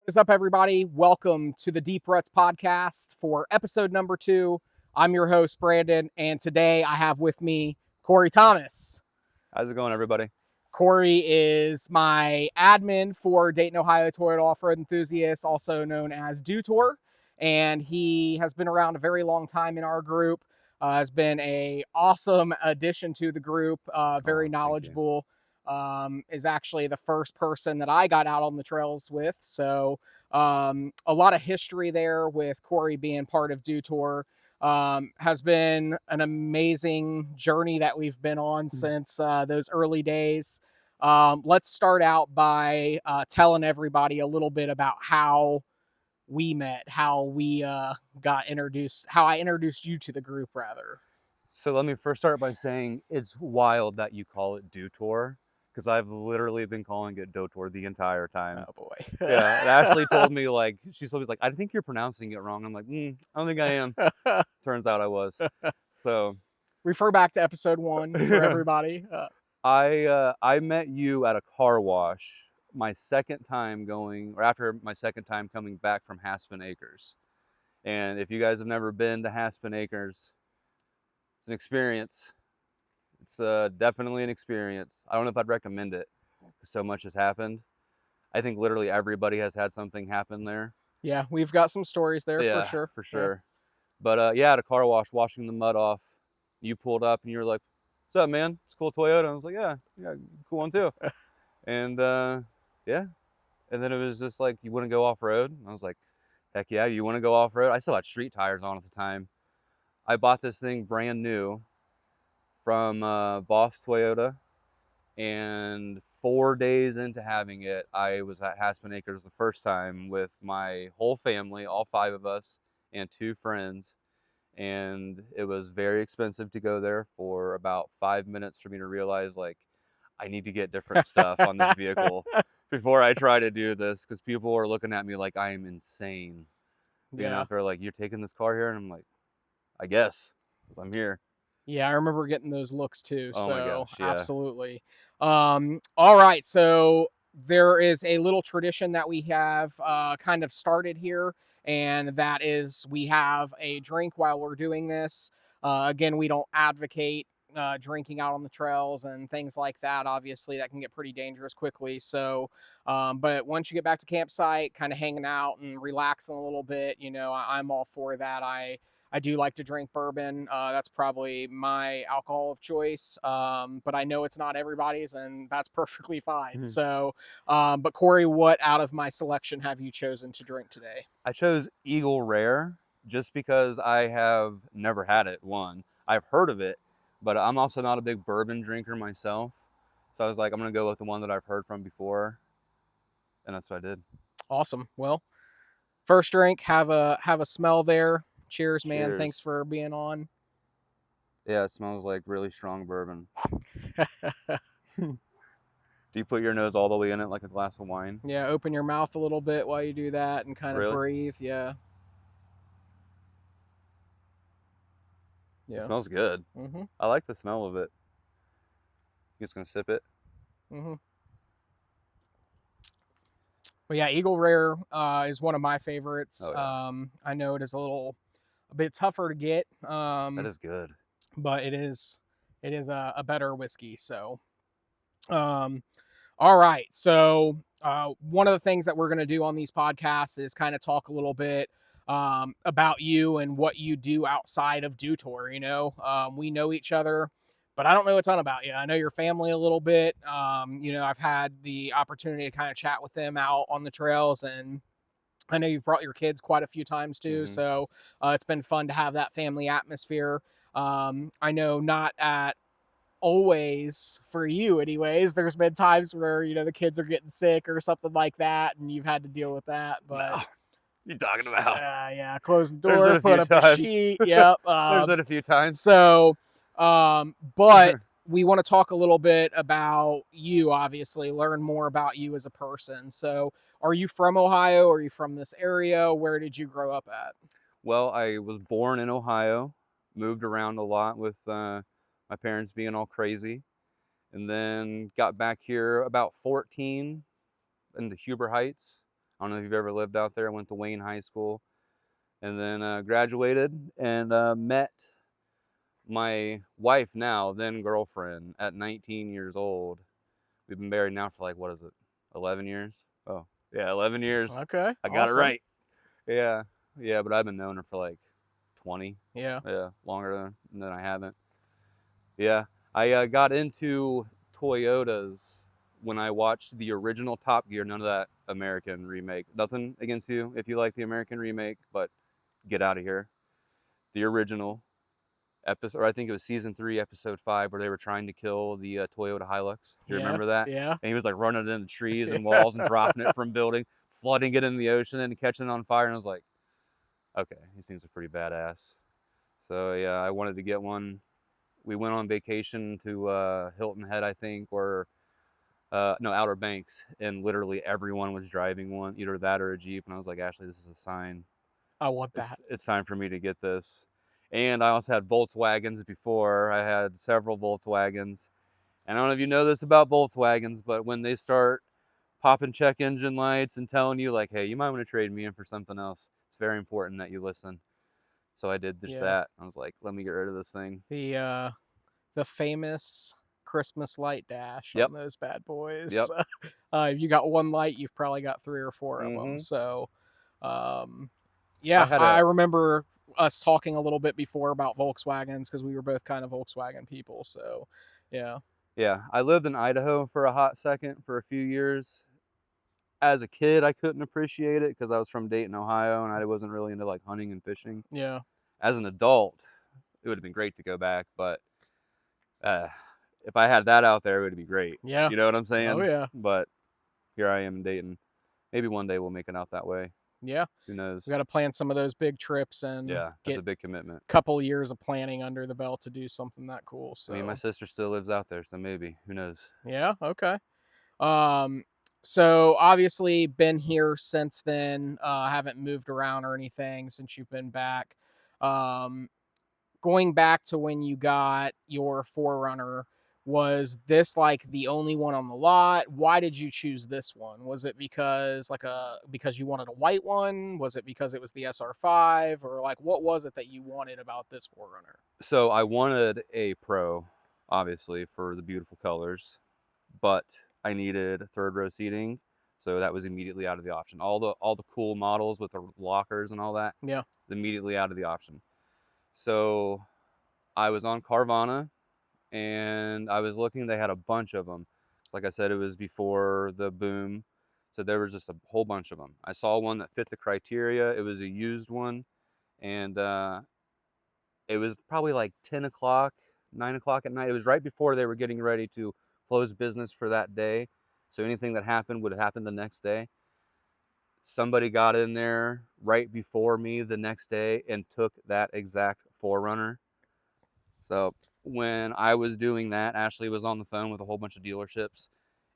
What's up, everybody? Welcome to the Deep Ruts podcast for episode number 2. I'm your host, Brandon, and today I have with me Cory Thomas. How's it going, everybody? Cory is my admin for Dayton, Ohio Toyota Off-Road Enthusiasts, also known as DOTORE, and he has been around a very long time in our group. Has been an awesome addition to the group, very knowledgeable. Is actually the first person that I got out on the trails with. So a lot of history there with Cory being part of DOTORE. Has been an amazing journey that we've been on since those early days. Let's start out by telling everybody a little bit about how we met, how we got introduced, how I introduced you to the group, rather. So let me first start by saying it's wild that you call it DOTORE, because I've literally been calling it DOTORE the entire time. Oh boy. Yeah, and Ashley told me, like, she's always like, I think you're pronouncing it wrong. I'm like, I don't think I am. Turns out I was. So refer back to episode 1 for everybody. I met you at a car wash my second time going, or after my second time coming back from Haspin Acres. And if you guys have never been to Haspin Acres, it's an experience. It's definitely an experience. I don't know if I'd recommend it because so much has happened. I think literally everybody has had something happen there. Yeah, we've got some stories there for sure. For sure. Yeah. But yeah, at a car wash, washing the mud off, you pulled up and you were like, "What's up, man? It's a cool Toyota." And I was like, "Yeah, cool one too." And yeah, and then it was just like, "You want to go off road?" And I was like, "Heck yeah, you want to go off road?" I still had street tires on at the time. I bought this thing brand new from Boss Toyota, and 4 days into having it, I was at Haspin Acres the first time with my whole family, all 5 of us, and 2 friends. And it was very expensive to go there for about 5 minutes for me to realize, like, I need to get different stuff on this vehicle before I try to do this, because people were looking at me like I am insane. You know, they're like, "You're taking this car here?" And I'm like, "I guess, because I'm here." Yeah, I remember getting those looks too. Oh so my gosh, yeah. Absolutely. All right, so there is a little tradition that we have kind of started here, and that is we have a drink while we're doing this. Again, we don't advocate drinking out on the trails and things like that. Obviously, that can get pretty dangerous quickly. So, but once you get back to campsite, kind of hanging out and relaxing a little bit, I'm all for that. I do like to drink bourbon. That's probably my alcohol of choice, but I know it's not everybody's, and that's perfectly fine. So, but Cory, what out of my selection have you chosen to drink today? I chose Eagle Rare just because I have never had it, one. I've heard of it, but I'm also not a big bourbon drinker myself. So I was like, I'm going to go with the one that I've heard from before, and that's what I did. Awesome. Well, first drink, have a smell there. Cheers, man. Cheers. Thanks for being on. Yeah, it smells like really strong bourbon. Do you put your nose all the way in it like a glass of wine? Yeah, open your mouth a little bit while you do that and kind of breathe. Yeah. It smells good. I like the smell of it. You just gonna sip it? Well, yeah, Eagle Rare is one of my favorites. Oh, yeah. I know it is a bit tougher to get. That is good. But it is a better whiskey. So, all right. So, one of the things that we're going to do on these podcasts is kind of talk a little bit about you and what you do outside of DOTORE. We know each other, but I don't know a ton about you. I know your family a little bit. I've had the opportunity to kind of chat with them out on the trails, and I know you've brought your kids quite a few times too. So it's been fun to have that family atmosphere. I know not at always for you anyways. There's been times where, the kids are getting sick or something like that, and you've had to deal with that. But no. You talking about? Yeah. Close the door, put up a sheet. Yep. There's been a few times. So, but we want to talk a little bit about you, obviously, learn more about you as a person. So, are you from Ohio? Are you from this area? Where did you grow up at? Well, I was born in Ohio, moved around a lot with my parents being all crazy, and then got back here about 14 in the Huber Heights. I don't know if you've ever lived out there. I went to Wayne High School, and then graduated and met my wife now, then girlfriend, at 19 years old. We've been married now for like, what is it, 11 years? Oh, yeah, 11 years. Okay. I got it awesome. right. Yeah, yeah, but I've been knowing her for like 20. Yeah. Yeah, longer than I haven't. Yeah, I got into Toyotas when I watched the original Top Gear, none of that American remake. Nothing against you if you like the American remake, but get out of here. The original episode, or I think it was season 3, episode 5, where they were trying to kill the Toyota Hilux. Do you Yeah. remember that? Yeah. And he was like running into trees and walls and dropping it from building, flooding it in the ocean and catching it on fire. And I was like, okay, he seems pretty badass. So yeah, I wanted to get one. We went on vacation to Hilton Head, I think, or no, Outer Banks, and literally everyone was driving one, either that or a Jeep. And I was like, Ashley, this is a sign. I want that. It's time for me to get this. And I also had Volkswagens before. I had several Volkswagens. And I don't know if you know this about Volkswagens, but when they start popping check engine lights and telling you like, hey, you might want to trade me in for something else, it's very important that you listen. So I did just that. I was like, let me get rid of this thing. The famous Christmas light dash Yep. on those bad boys. Yep. If you got one light, you've probably got 3 or 4 of them. So, I had I remember us talking a little bit before about Volkswagens because we were both kind of Volkswagen people. So, yeah. Yeah, I lived in Idaho for a hot second, for a few years. As a kid, I couldn't appreciate it because I was from Dayton, Ohio, and I wasn't really into like hunting and fishing. Yeah. As an adult, it would have been great to go back, but if I had that out there, it would be great. Yeah. You know what I'm saying? Oh, yeah. But here I am in Dayton. Maybe one day we'll make it out that way. Yeah. Who knows? We got to plan some of those big trips and Yeah, that's get a big commitment. couple years of planning under the belt to do something that cool. So I mean, my sister still lives out there, so maybe. Who knows? yeah, okay. So obviously been here since then. Haven't moved around or anything since you've been back. Going back to when you got your 4Runner, was this like the only one on the lot? Why did you choose this one? Was it because because you wanted a white one? Was it because it was the SR5, or like what was it that you wanted about this 4Runner? So I wanted a Pro, obviously, for the beautiful colors, but I needed third row seating, so that was immediately out of the option. All the cool models with the lockers and all that, Yeah, immediately out of the option. So I was on Carvana, and I was looking. They had a bunch of them. Like I said, it was before the boom, so there was just a whole bunch of them. I saw one that fit the criteria. It was a used one, and it was probably like 10 o'clock, 9 o'clock at night. It was right before they were getting ready to close business for that day. So anything that happened would happen the next day. Somebody got in there right before me the next day and took that exact 4Runner. So when I was doing that, Ashley was on the phone with a whole bunch of dealerships,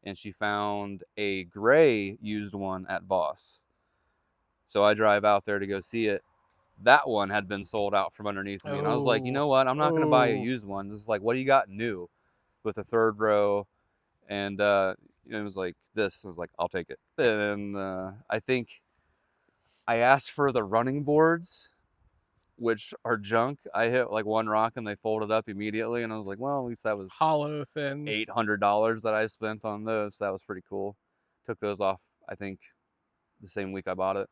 and she found a gray used one at Voss. So I drive out there to go see it. That one had been sold out from underneath me. And I was like, you know what? I'm not going to buy a used one. This is like, what do you got new with a third row? And it was like this. I was like, I'll take it. And I think I asked for the running boards, which are junk. I hit like one rock and they folded up immediately. And I was like, well, at least that was hollow thin $800 that I spent on those. So that was pretty cool. Took those off, I think, the same week I bought it.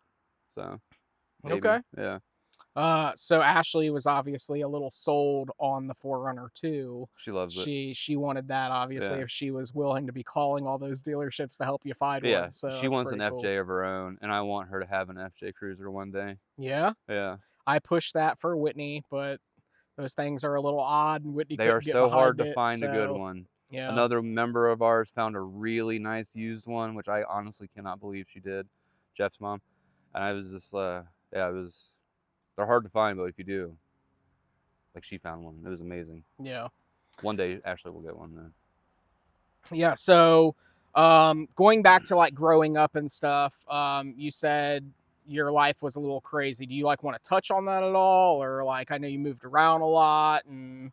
So maybe. Okay. Yeah. So Ashley was obviously a little sold on the 4Runner too. She loves it. She wanted that, obviously, if she was willing to be calling all those dealerships to help you find one. So she wants an FJ of her own, and I want her to have an FJ Cruiser one day. Yeah? Yeah. I pushed that for Whitney, but those things are a little odd, and Whitney They are so hard to find a good one. Yeah. Another member of ours found a really nice used one, which I honestly cannot believe she did, Jeff's mom. And I was just, they're hard to find, but if you do, like she found one. It was amazing. Yeah. One day, Ashley will get one then. Yeah, so going back to like growing up and stuff, you said your life was a little crazy. Do you like want to touch on that at all? Or like, I know you moved around a lot and...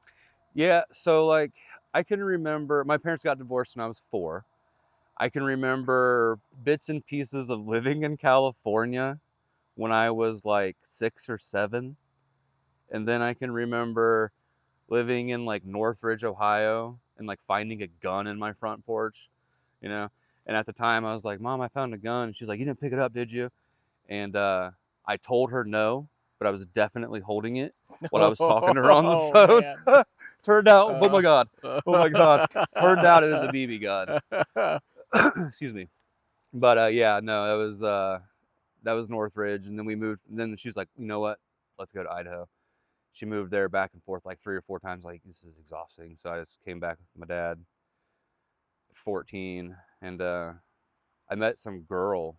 Yeah, so like I can remember my parents got divorced when I was 4. I can remember bits and pieces of living in California when I was like 6 or 7. And then I can remember living in like Northridge, Ohio, and like finding a gun in my front porch, you know. And at the time I was like, Mom, I found a gun. She's like, you didn't pick it up, did you? And I told her no, but I was definitely holding it while I was talking to her on the Oh phone. man. Turned out, oh my God, oh my God. Turned out it was a uh, BB gun. Excuse me. But yeah, no, that was Northridge, and then we moved. And then she's like, you know what? Let's go to Idaho. She moved there back and forth like 3 or 4 times. Like, this is exhausting. So I just came back with my dad at 14, and I met some girl.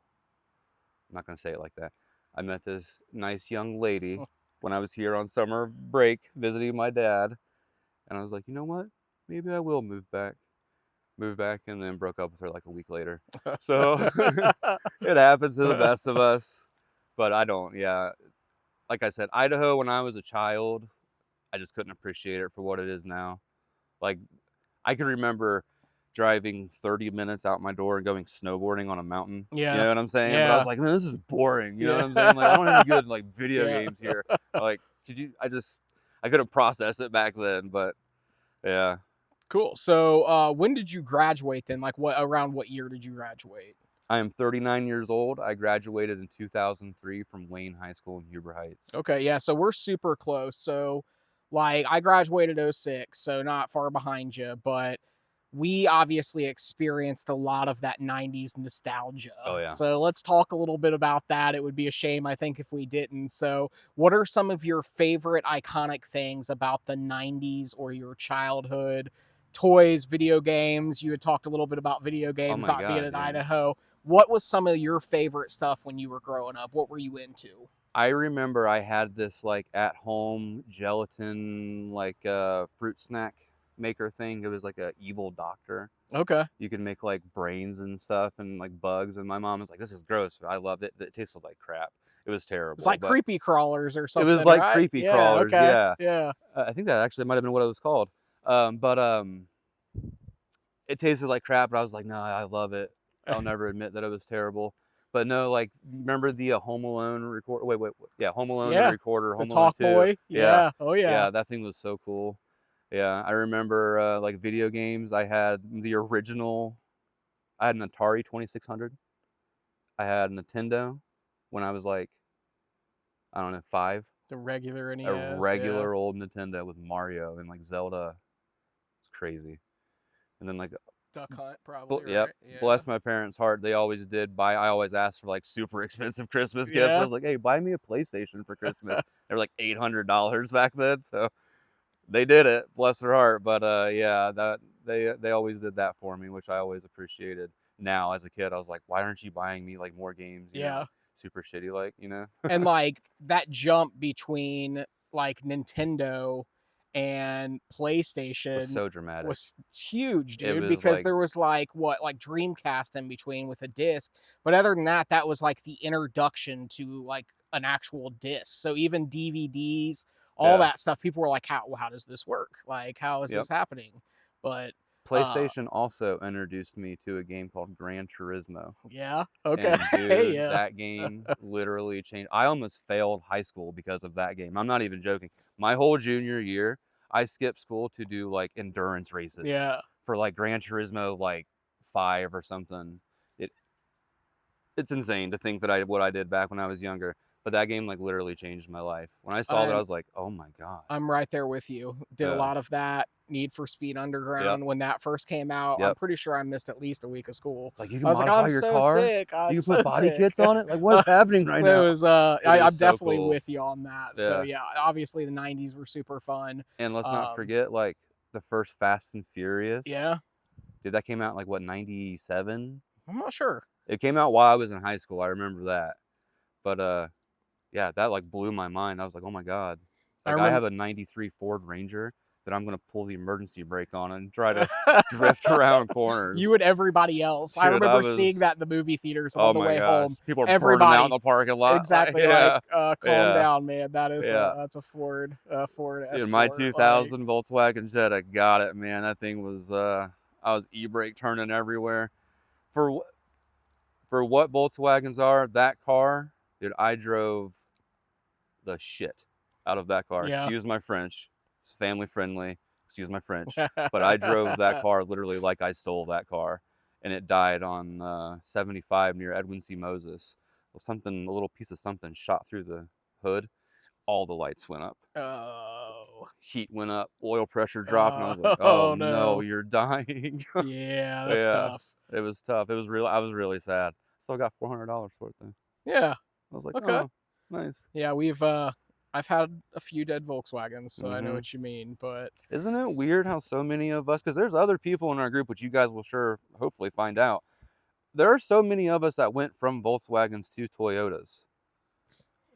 I'm not gonna say it like that. I met this nice young lady when I was here on summer break visiting my dad, and I was like, you know what? Maybe I will move back. Moved back, and then broke up with her like a week later. So it happens to the best of us. But I don't. Yeah, like I said, Idaho when I was a child, I just couldn't appreciate it for what it is now. Like, I can remember driving 30 minutes out my door and going snowboarding on a mountain. You yeah. know what I'm saying? But I Yeah. was like, man, this is boring. You know Yeah. what I'm saying? Like, I don't have any good like video Yeah. games here. Like, I couldn't process it back then. But yeah, Cool. So when did you graduate then? Like around what year did you graduate? I am 39 years old. I graduated in 2003 from Wayne High School in Huber Heights. Okay, yeah, so we're super close. So like I graduated '06, so not far behind you, but we obviously experienced a lot of that 90s nostalgia. Oh yeah. So let's talk a little bit about that. It would be a shame, I think, if we didn't. So, what are some of your favorite iconic things about the 90s or your childhood? Toys, video games. You had talked a little bit about video games my not being God, in yeah. Idaho. What was some of your favorite stuff when you were growing up? What were you into? I remember I had this like at home gelatin like fruit snack maker thing. It was like a evil doctor. Okay. You could make like brains and stuff and like bugs. And my mom was like, "This is gross." But I loved it. It tasted like crap. It was terrible. It's like but creepy crawlers or it something, was like right? creepy Yeah, crawlers. okay. Yeah. Yeah. I think that actually might have been what it was called. But it tasted like crap. But I was like, no, I love it. I'll never admit that it was terrible. But no, like, remember the Home Alone recorder? Wait. Yeah, Home Alone, the Yeah. recorder, The Home Alone Talk 2. Boy. Yeah. Yeah. Oh yeah. Yeah, that thing was so cool. Yeah, I remember like video games. I had the original, I had an Atari 2600. I had a Nintendo when I was like, I don't know, 5. The regular NES. A regular old Nintendo with Mario and like Zelda. It's crazy. And then like Duck Hunt, probably. Yep. Right? Yeah. Bless my parents' heart. They always did buy. I always asked for like super expensive Christmas gifts. Yeah. I was like, "Hey, buy me a PlayStation for Christmas." They were like $800 back then, so they did it. Bless their heart. But yeah, that they always did that for me, which I always appreciated. Now, as a kid, I was like, "Why aren't you buying me like more games?" You know, super shitty, like, you know. And like that jump between like Nintendo and PlayStation Was so dramatic. was huge, It dude, was because like, there was like Dreamcast in between with a disc. But other than that, that was like the introduction to like an actual disc. So even DVDs, all yeah. that stuff, people were like, how does this work? Like, how is Yep. this happening? But PlayStation also introduced me to a game called Gran Turismo. Yeah. Okay. And dude, Yeah. that game literally changed. I almost failed high school because of that game. I'm not even joking. My whole junior year, I skipped school to do like endurance races. Yeah. For like Gran Turismo like 5 or something. It's insane to think that what I did back when I was younger. But that game like literally changed my life. When I saw that, I was like, "Oh my God." I'm right there with you. Did a lot of that. Need for Speed Underground when that first came out. I'm pretty sure I missed at least a week of school. Like, you can I was modify like, your I'm car. so sick. You can put body kits on it. Like, what's happening right now? It was I'm so definitely cool. with you on that. Yeah. So yeah, obviously the 90s were super fun. And let's not forget like the first Fast and Furious. Yeah. Dude, that came out like what, 97? I'm not sure. It came out while I was in high school. I remember that. But yeah, that like blew my mind. I was like, "Oh my God." Like, I have a 93 Ford Ranger that I'm gonna pull the emergency brake on and try to drift around corners. You and everybody else. Shit, I remember seeing that in the movie theaters on the way home. People are burning out in the parking lot. Exactly. Yeah. Like, calm down, man. That is that's a Ford Escort. Dude, my 2000 Volkswagen Jetta got it, man. That thing was I was e-brake turning everywhere. for for what Volkswagens are, that car, dude, I drove the shit out of that car. Yeah. Excuse my French. It's family friendly. Excuse my French. But I drove that car literally like I stole that car. And it died on 75 near Edwin C. Moses. Well, something, a little piece of something shot through the hood. All the lights went up. Oh. Heat went up. Oil pressure dropped. And I was like, oh Oh no, no. you're dying. Yeah, that's Yeah, tough. it was tough. It was real. I was really sad. Still got $400 for it though. Yeah. I was like, Okay. oh, nice. Yeah, I've had a few dead Volkswagens, so I know Mm-hmm. what you mean, but Isn't it weird how so many of us, because there's other people in our group, which you guys will sure hopefully find out. There are so many of us that went from Volkswagens to Toyotas.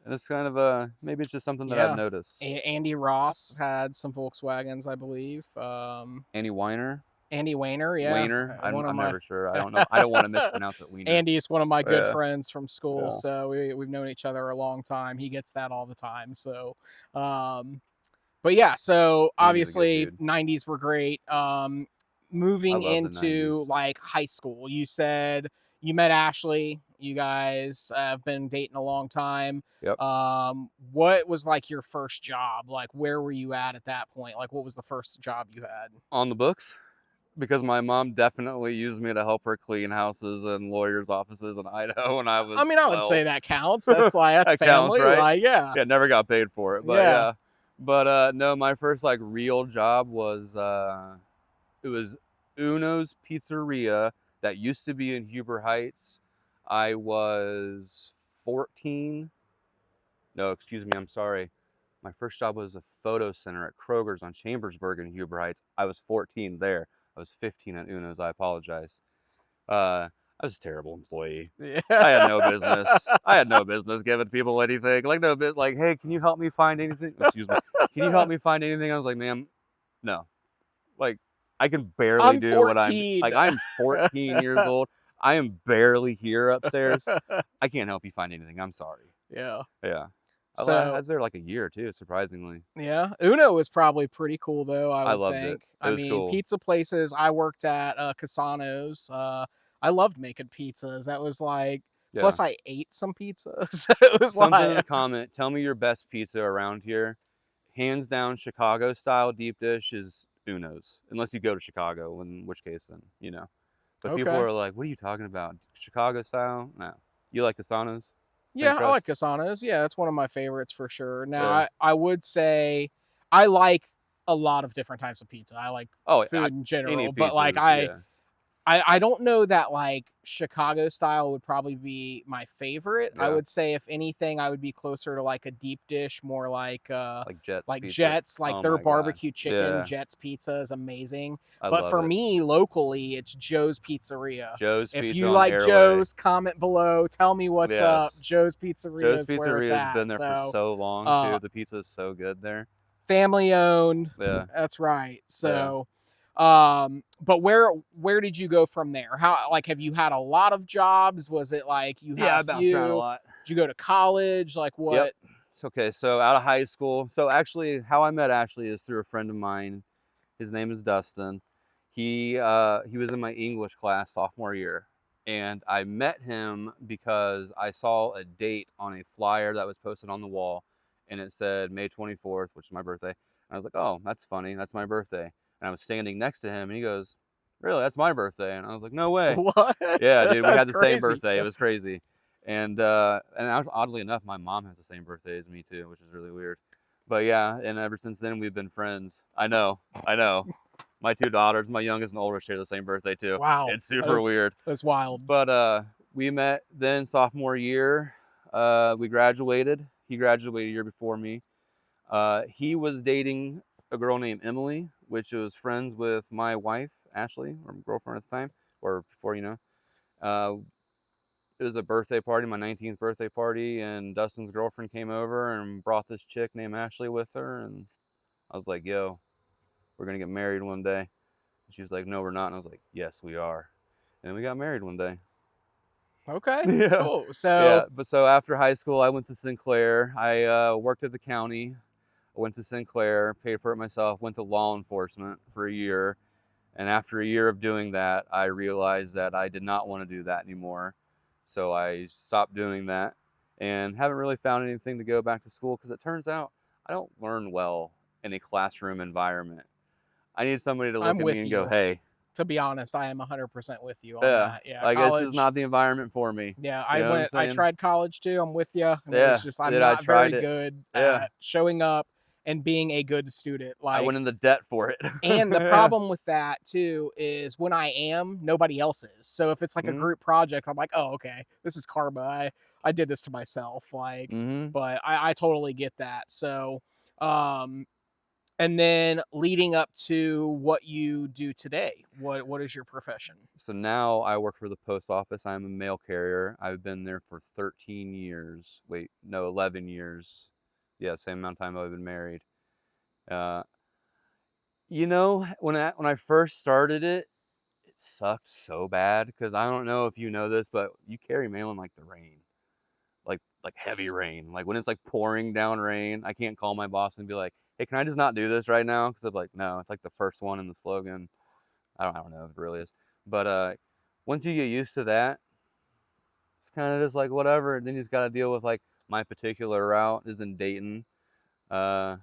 And it's kind of maybe it's just something that I've yeah. noticed. Andy Ross had some Volkswagens, I believe. Andy Weiner? Andy Weiner, yeah. Weiner? One of I'm my never sure. I don't know. I don't want to mispronounce it. Weiner. Andy is one of my good Yeah. friends from school, Yeah. so we've known each other a long time. He gets that all the time. So, but yeah, so Andy's a good obviously dude. 90s were great. I Moving love the into 90s. like high school, you said you met Ashley. You guys have been dating a long time. Yep. What was like your first job? Like, where were you at that point? Like, what was the first job you had? On the books? Because my mom definitely used me to help her clean houses and lawyers' offices in Idaho when I was I mean, I would 12. say that counts. That's like that's That counts, family, right? like yeah. Yeah, never got paid for it, but yeah. But no, my first like real job was it was Uno's Pizzeria that used to be in Huber Heights. I was 14. No, excuse me, I'm sorry. My first job was a photo center at Kroger's on Chambersburg in Huber Heights. I was 14 there. I was 15 at Uno's. I apologize. I was a terrible employee. Yeah. I had no business. I had no business giving people anything. Like no bit. Like, hey, can you help me find anything? Excuse me. Can you help me find anything? I was like, ma'am, no. Like, I can barely I'm do what I'm 14. like. I'm 14 years old. I am barely here upstairs. I can't help you find anything. I'm sorry. Yeah. Yeah. I So was there like a year too, surprisingly. yeah, Uno was probably pretty cool though. I I would loved it. think. It I was mean, cool. pizza places. I worked at Casano's. I loved making pizzas. That was like. Yeah. Plus, I ate some pizzas. It was Something in the like. comment. Tell me your best pizza around here. Hands down, Chicago style deep dish is Uno's, unless you go to Chicago, in which case then you know. But people Okay. are like, "What are you talking about? Chicago style? No, you like Casanos? Yeah, I like crust? Casano's. Yeah, that's one of my favorites for sure. Now, Yeah. I would say I like a lot of different types of pizza. I like Oh, food in any general, pizzas, but like yeah. I don't know that like Chicago style would probably be my favorite. I Yeah. would say if anything, I would be closer to like a deep dish, more like Jets. like pizza. Jets, like Oh their my God. barbecue chicken Yeah. Jets pizza is amazing. I But love for it. me, locally, it's Joe's Pizzeria. Joe's If Pizza you on like Airway. Joe's, comment below. Tell me what's up. Yes. Joe's Pizzeria Joe's is where it's Pizzeria at. has been there for so long too. The pizza is so good there. Family owned. Yeah. That's right. So, but where did you go from there? How like have you had a lot of jobs? Was it like you had Yeah, I a bounced around a few? lot. Did you go to college? Like what? Yep. It's okay. So out of high school. So actually, how I met Ashley is through a friend of mine. His name is Dustin. He was in my English class sophomore year, and I met him because I saw a date on a flyer that was posted on the wall, and it said May 24th, which is my birthday. And I was like, oh, that's funny. That's my birthday. And I was standing next to him, and he goes, really? That's my birthday. And I was like, no way. What? Yeah, dude, we That's had the same crazy. birthday. It was crazy. And oddly enough, my mom has the same birthday as me too, which is really weird. But yeah, and ever since then we've been friends. I know. My two daughters, my youngest and oldest, share the same birthday too. Wow. It's super weird. That's wild. But we met then sophomore year. We graduated. He graduated a year before me. He was dating a girl named Emily, which was friends with my wife, Ashley, or girlfriend at the time, or before, you know. It was a birthday party, my 19th birthday party, and Dustin's girlfriend came over and brought this chick named Ashley with her, and I was like, yo, we're gonna get married one day. And she was like, no, we're not. And I was like, yes, we are. And we got married one day. Okay. Yeah. Cool. So Yeah, but so after high school, I went to Sinclair. I worked at the county. I went to Sinclair, paid for it myself, went to law enforcement for a year. And after a year of doing that, I realized that I did not want to do that anymore. So I stopped doing that and haven't really found anything to go back to school, because it turns out I don't learn well in a classroom environment. I need somebody to I'm look at me with and go, you. hey, To be honest, I am 100% with you on yeah, that. Yeah, like this is college. not the environment for me. Yeah, You know what I'm I saying? tried college too. I'm with you, and it was Yeah, just I I'm did. I not very tried it. good Yeah, at showing up and being a good student. I Like, went into debt for it. and the Yeah. problem with that too is when I am, nobody else is. So if it's like a Mm-hmm. group project, I'm like, oh, okay, this is karma. I did this to myself. Like, Mm-hmm. but I totally get that. So, um, and then leading up to what you do today, what is your profession? So now I work for the post office. I'm a mail carrier. I've been there for 13 years. Wait, no, 11 years. Yeah, same amount of time I've been married. Uh, when I first started it, it sucked so bad, because I don't know if you know this, but you carry mail in like the rain, like heavy rain. Like when it's like pouring down rain, I can't call my boss and be like, "Hey, can I just not do this right now?" Because I'm like, no, it's like the first one in the slogan. I don't know if it really is, but once you get used to that, it's kind of just like whatever. Then you just got to deal with like my particular route is in Dayton. Uh,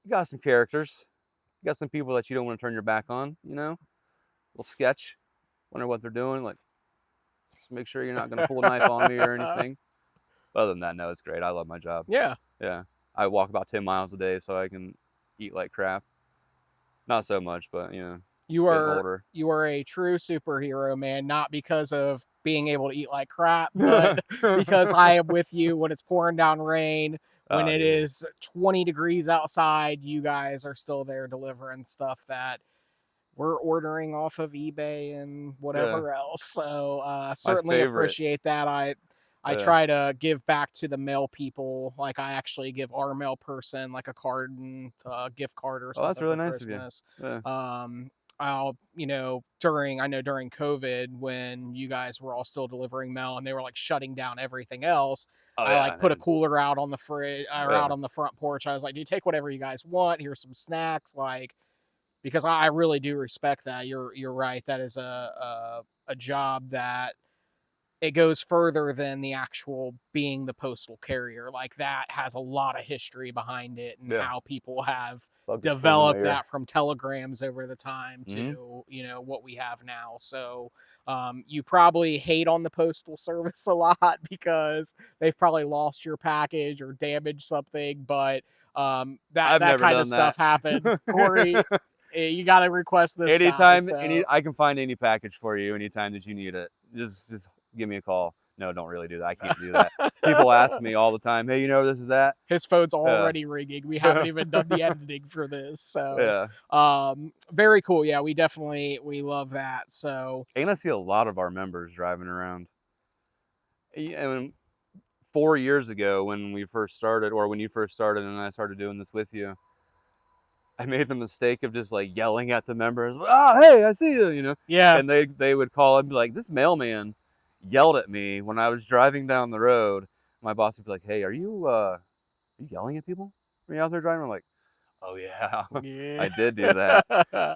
you got some characters, you got some people that you don't want to turn your back on. Little sketch, wonder what they're doing. Like, just make sure you're not going to pull a knife on me or anything. Other than that, no, it's great. I love my job. Yeah, Yeah, I walk about 10 miles a day so I can eat like crap. Not so much, but you getting are older. you are a true superhero, man. Not because of being able to eat like crap, but because I am with you when it's pouring down rain. When Oh, it dude. is 20 degrees outside, you guys are still there delivering stuff that we're ordering off of eBay and Yeah, whatever else. So my certainly favorite. appreciate that. I Yeah. try to give back to the mail people. Like I actually give our mail person like a card and a gift card or Oh, that's something really for nice of you. Christmas. Yeah. I'll during COVID when you guys were all still delivering mail and they were like shutting down everything else. Oh I yeah, like put a and cooler out on the fridge or yeah. out on the front porch. I was like, "Do you take whatever you guys want? Here's some snacks." Like because I really do respect that. You're right. That is a job that it goes further than the actual being the postal carrier. Like that has a lot of history behind it and Yeah. how people have Bug just flew in my developed ear. that from telegrams over the time Mm-hmm. to what we have now. So you probably hate on the postal service a lot because they've probably lost your package or damaged something, but I've that never kind of done stuff that. happens. Corey, you got to request this guy. Anytime, So I can find any package for you anytime that you need it. Just give me a call. No, don't really do that. I can't do that. People ask me all the time, "Hey, you know where this is at?" his phone's Yeah. already ringing. We haven't even done the editing for this. So Yeah. very cool. Yeah, we love that. So And I see a lot of our members driving around. And 4 years ago, when we first started, or when you first started, and I started doing this with you, I made the mistake of just like yelling at the members, "Oh, hey, I see you," yeah, and they would call and be like, "This mailman yelled at me when I was driving down the road." My boss would be like, "Hey, are you yelling at people when you're out there driving?" I'm like, "Oh yeah, yeah. I did do that.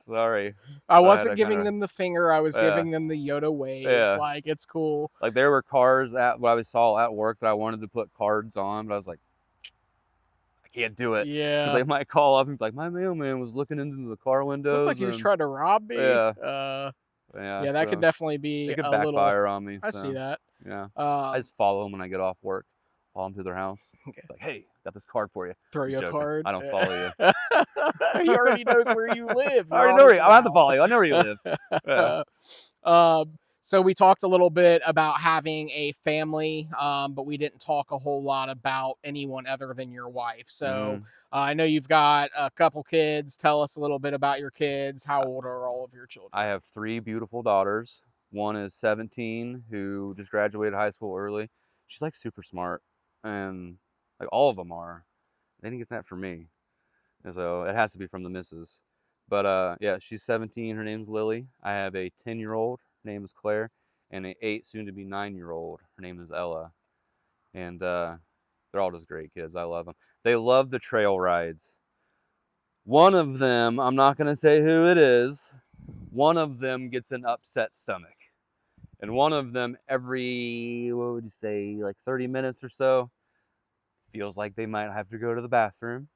Sorry." I So I had wasn't to kind giving of, them the finger. I was yeah, giving them the Yoda wave. yeah. Like it's cool. Like there were cars at what I saw at work that I wanted to put cards on, but I was like, I can't do it, because Yeah, they might call up and be like, "My mailman was looking into the car looked like windows," he was and trying to rob me. yeah, yeah. Yeah, that could So definitely it be could a little. backfire on me. I see So that. yeah, I Um, just follow them when I get off work. Follow them to their house. okay. Like, hey, got this card for you. Throw I'm you a joking. card. I don't follow you. He already knows where you live. I You're already know where honest you. I don't have to follow now. you. I know where you live. Yeah. So we talked a little bit about having a family, but we didn't talk a whole lot about anyone other than your wife. So Mm-hmm. I know you've got a couple kids. Tell us a little bit about your kids. How old are all of your children? I have 3 beautiful daughters. One is 17, who just graduated high school early. She's like super smart, and like all of them are. They didn't get that from me, and so it has to be from the missus. But yeah, she's 17. Her name's Lily. I have a 10-year-old. Her name is Claire, and an 8, soon to be 9-year-old. Her name is Ella, and they're all just great kids. I love them. They love the trail rides. One of them, I'm not gonna say who it is, one of them gets an upset stomach. And one of them, every, what would you say, like 30 minutes or so, feels like they might have to go to the bathroom.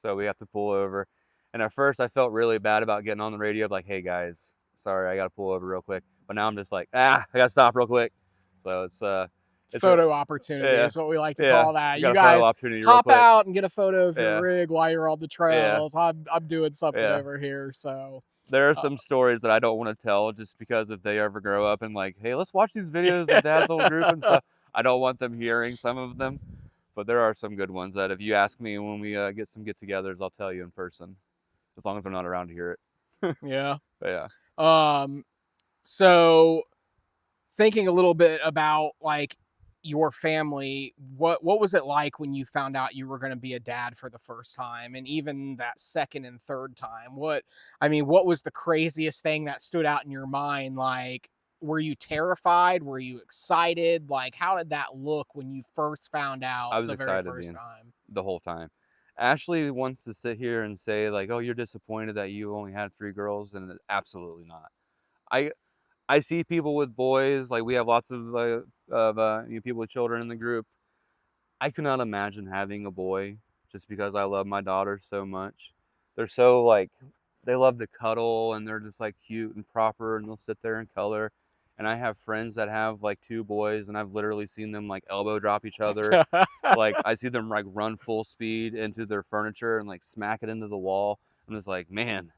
So we have to pull over. And at first I felt really bad about getting on the radio, like, hey guys, sorry, I got to pull over real quick. But now I'm just like, I got to stop real quick. So it's a, Photo opportunity yeah, is what we like to yeah, call that. you You got a photo guys opportunity real hop quick. out and get a photo of your Yeah. rig while you're on the trails. I'm doing something Yeah. over here. So there are some stories that I don't want to tell just because if they ever grow up and like, hey, let's watch these videos of Dad's old group and stuff, I don't want them hearing some of them. But there are some good ones that if you ask me when we get some get-togethers, I'll tell you in person, as long as they're not around to hear it. yeah. But yeah. So thinking a little bit about like your family, what was it like when you found out you were going to be a dad for the first time, and even that second and third time? What was the craziest thing that stood out in your mind? Like, were you terrified? Were you excited? Like, how did that look when you first found out I was the very excited first time? the whole time. Ashley wants to sit here and say like, oh, you're disappointed that you only had 3 girls, and absolutely not. I see people with boys, like we have lots of people with children in the group. I cannot imagine having a boy just because I love my daughter so much. They're so like, they love to cuddle and they're just like cute and proper and they'll sit there and color. And I have friends that have like 2 boys and I've literally seen them like elbow drop each other. Like I see them like run full speed into their furniture and like smack it into the wall. I'm just like, man,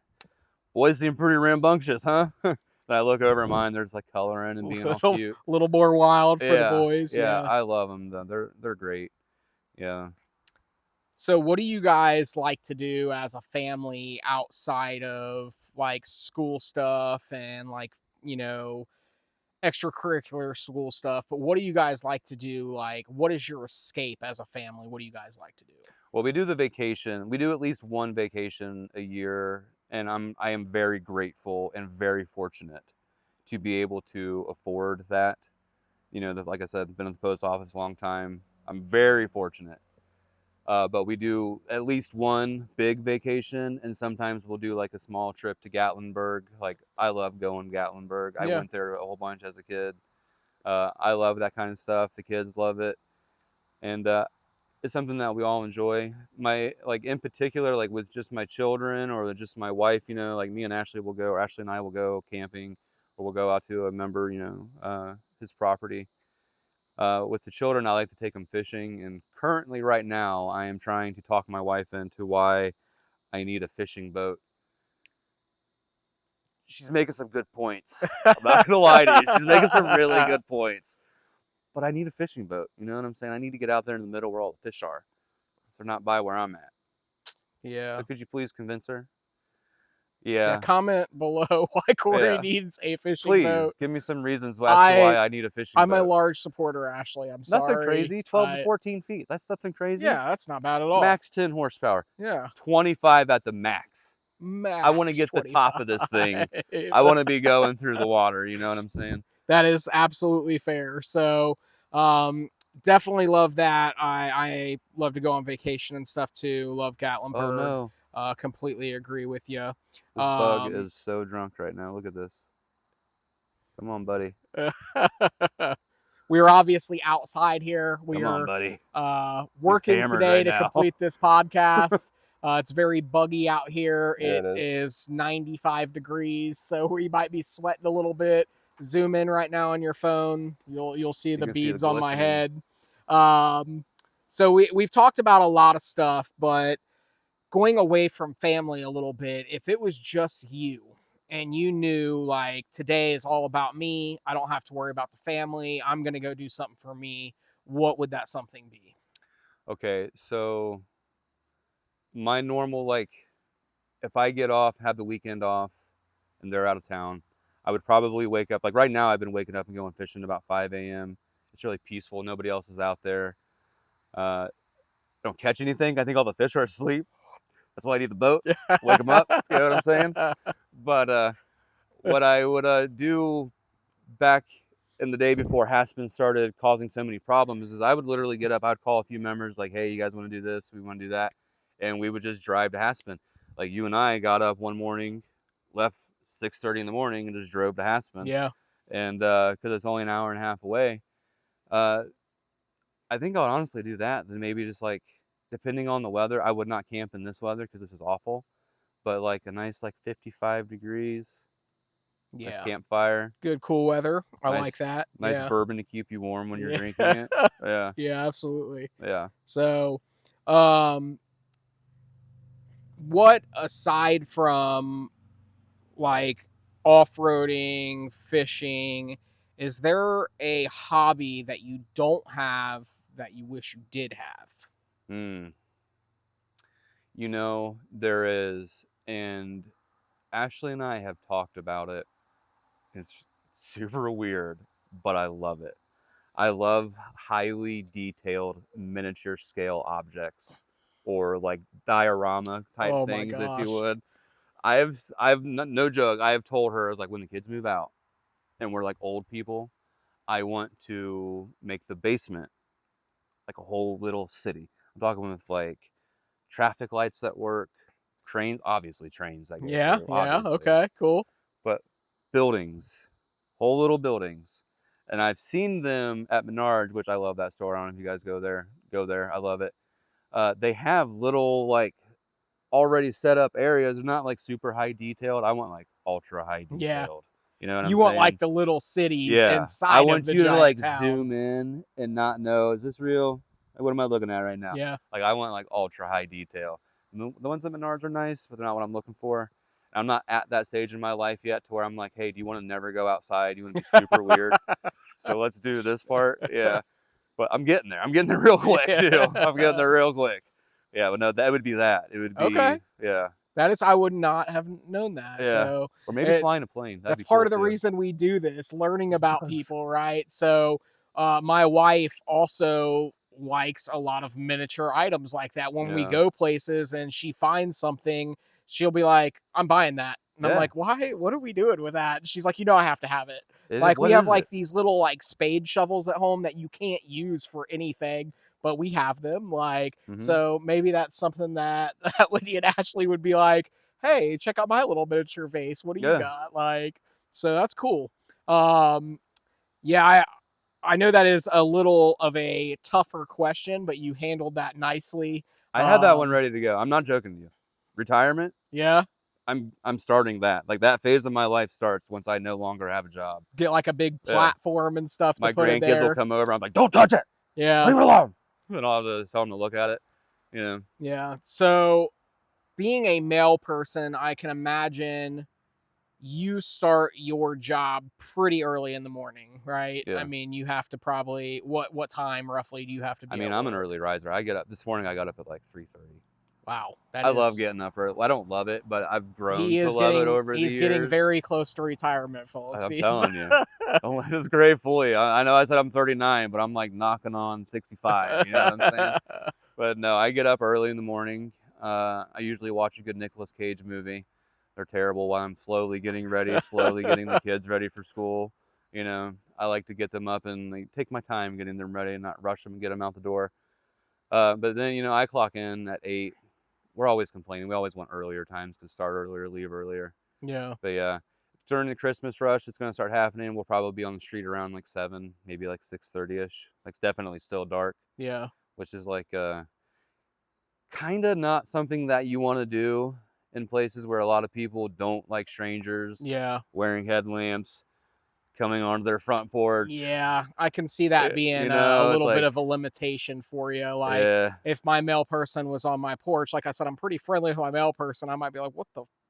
boys seem pretty rambunctious, huh? And I look over at mine, they're just like coloring and being all cute. A little more wild for the Yeah, boys. yeah, Yeah. I love them though. They're great. Yeah. So what do you guys like to do as a family outside of like school stuff and like, extracurricular school stuff? But what do you guys like to do? Like, what is your escape as a family? What do you guys like to do? Well, we do the vacation. We do at least one vacation a year, and I am very grateful and very fortunate to be able to afford that. Like I said, been in the post office a long time. I'm very fortunate. But we do at least one big vacation, and sometimes we'll do like a small trip to Gatlinburg. Like I love going to Gatlinburg. I went there a whole bunch as a kid. I love that kind of stuff. The kids love it, and it's something that we all enjoy. My like in particular, like with just my children or just my wife, like me and Ashley will go, or Ashley and I will go camping, or we'll go out to a member, his property. With the children, I like to take them fishing, and currently, right now, I am trying to talk my wife into why I need a fishing boat. She's making some good points. I'm not gonna lie to you, she's making some really good points. But I need a fishing boat. You know what I'm saying? I need to get out there in the middle where all the fish are. So they're not by where I'm at. Yeah. So could you please convince her? Yeah. Comment below why Cory needs a fishing boat. Please give me some reasons as to why I need a fishing boat. I'm a large supporter, Ashley. I'm sorry. Nothing crazy. 12 to 14 feet. That's nothing crazy. Yeah, that's not bad at all. Max 10 horsepower. Yeah. 25 at the max. Max I want to get 25. The top of this thing. I want to be going through the water. You know what I'm saying? That is absolutely fair. So, definitely love that. I love to go on vacation and stuff too. Love Gatlinburg. Oh no. Completely agree with you. This bug is so drunk right now. Look at this. Come on, buddy. We are obviously outside here. We are buddy. Working today to complete this podcast. It's very buggy out here. It is 95 degrees, so we might be sweating a little bit. Zoom in right now on your phone. You'll see the beads on my head. So we've talked about a lot of stuff, but going away from family a little bit, if it was just you and you knew like today is all about me, I don't have to worry about the family, I'm going to go do something for me, what would that something be? Okay, so my normal, like if I get off, have the weekend off and they're out of town, I would probably wake up. Like right now, I've been waking up and going fishing about 5 a.m. It's really peaceful. Nobody else is out there. Don't catch anything. I think all the fish are asleep. That's why I need the boat. Wake them up. You know what I'm saying? But what I would do back in the day before Haspin started causing so many problems is I would literally get up. I'd call a few members like, hey, you guys want to do this? We want to do that. And we would just drive to Haspin. Like you and I got up one morning, left 6:30 in the morning and just drove to Haspin. Yeah. And because it's only an hour and a half away, uh, I think I would honestly do that. Then maybe just like, depending on the weather, I would not camp in this weather because this is awful. But like a nice like 55 degrees, nice Yeah. campfire, Good cool weather. I like nice that. nice Yeah. bourbon to keep you warm when you're Yeah. drinking it. Yeah, Yeah, absolutely. yeah. So, um, what aside from like off-roading, fishing, is there a hobby that you don't have that you wish you did have? Hmm. You know, there is, and Ashley and I have talked about it. It's super weird, but I love it. I love highly detailed miniature scale objects, or like diorama type Oh my things, if you gosh. would. No joke. I have told her, I was like, when the kids move out and we're like old people, I want to make the basement like a whole little city. I'm talking with like traffic lights that work, trains, obviously trains that go Yeah, through, yeah, obviously, okay, cool. but buildings, whole little buildings. And I've seen them at Menards, which I love that store. I don't know if you guys go there. Go there. I love it. They have little like already set up areas, not like super high detailed. I want like ultra high Yeah. detailed. You know what I'm You want like saying? the little cities Yeah. I inside of want the you to giant like town. zoom in and not know, is this real? What am I looking at right now? Yeah. Like I want like ultra high detail. And the ones at Menards are nice, but they're not what I'm looking for. I'm not at that stage in my life yet to where I'm like, hey, do you want to never go outside? You want to be super weird? So let's do this part. Yeah. But I'm getting there. I'm getting there real quick too. I'm getting Yeah. there real quick. Yeah, but no, that would be that. It would Okay. be, yeah. That is, I would not have known that. Yeah. So Or maybe it, flying a plane. That'd that's be part cool of the too. reason we do this, learning about people, right? So my wife also likes a lot of miniature items like that. When we Yeah. go places and she finds something, she'll be like, I'm buying that. And I'm Yeah. like, why? What are we doing with that? And she's like, I have to have it. Like we What have is like it? these little like spade shovels at home that you can't use for anything, but we have them. Like, Mm-hmm. so maybe that's something that, that Lydia and Ashley would be like, hey, check out my little miniature vase. What do you Yeah. got? Like, so that's cool. Um, yeah, I know that is a little of a tougher question, but you handled that nicely. I had that one ready to go. I'm not joking to you. Retirement, Yeah, I'm starting that. Like that phase of my life starts once I no longer have a job. get like a big Yeah. platform and stuff to My put it grandkids will there. come over. I'm like, don't touch it. Yeah, Leave it alone. And I'll have to tell them to look at it. You know. yeah. So being a male person, I can imagine you start your job pretty early in the morning, right? I Yeah. mean, you have to probably what time roughly do you have to be I mean, at I'm an work? early riser. I get up this morning. I got up at like 3:30. Wow, that I love is getting up early. I don't love it, but I've grown to love it over the he's getting years. very close to retirement, folks. I'm He's telling you. Don't let this gratefully. I know I said I'm 39, but I'm like knocking on 65. You know what I'm saying? But no, I get up early in the morning. I usually watch a good Nicolas Cage movie. They're terrible while I'm slowly getting ready, slowly getting the kids ready for school. You know, I like to get them up and like, take my time getting them ready and not rush them and get them out the door. But then, you know, I clock in at 8. We're always complaining. We always want earlier times to start earlier, leave earlier. Yeah. But yeah, during the Christmas rush, it's going to start happening. We'll probably be on the street around like 7, maybe like 6:30ish. Like it's definitely still dark, Yeah. which is like kind of not something that you want to do in places where a lot of people don't like strangers Yeah. wearing headlamps coming onto their front porch. Yeah, I can see that You being a know, it's little bit like, of a limitation for you. Like, yeah, if my mail person was on my porch, like I said, I'm pretty friendly with my mail person. I might be like,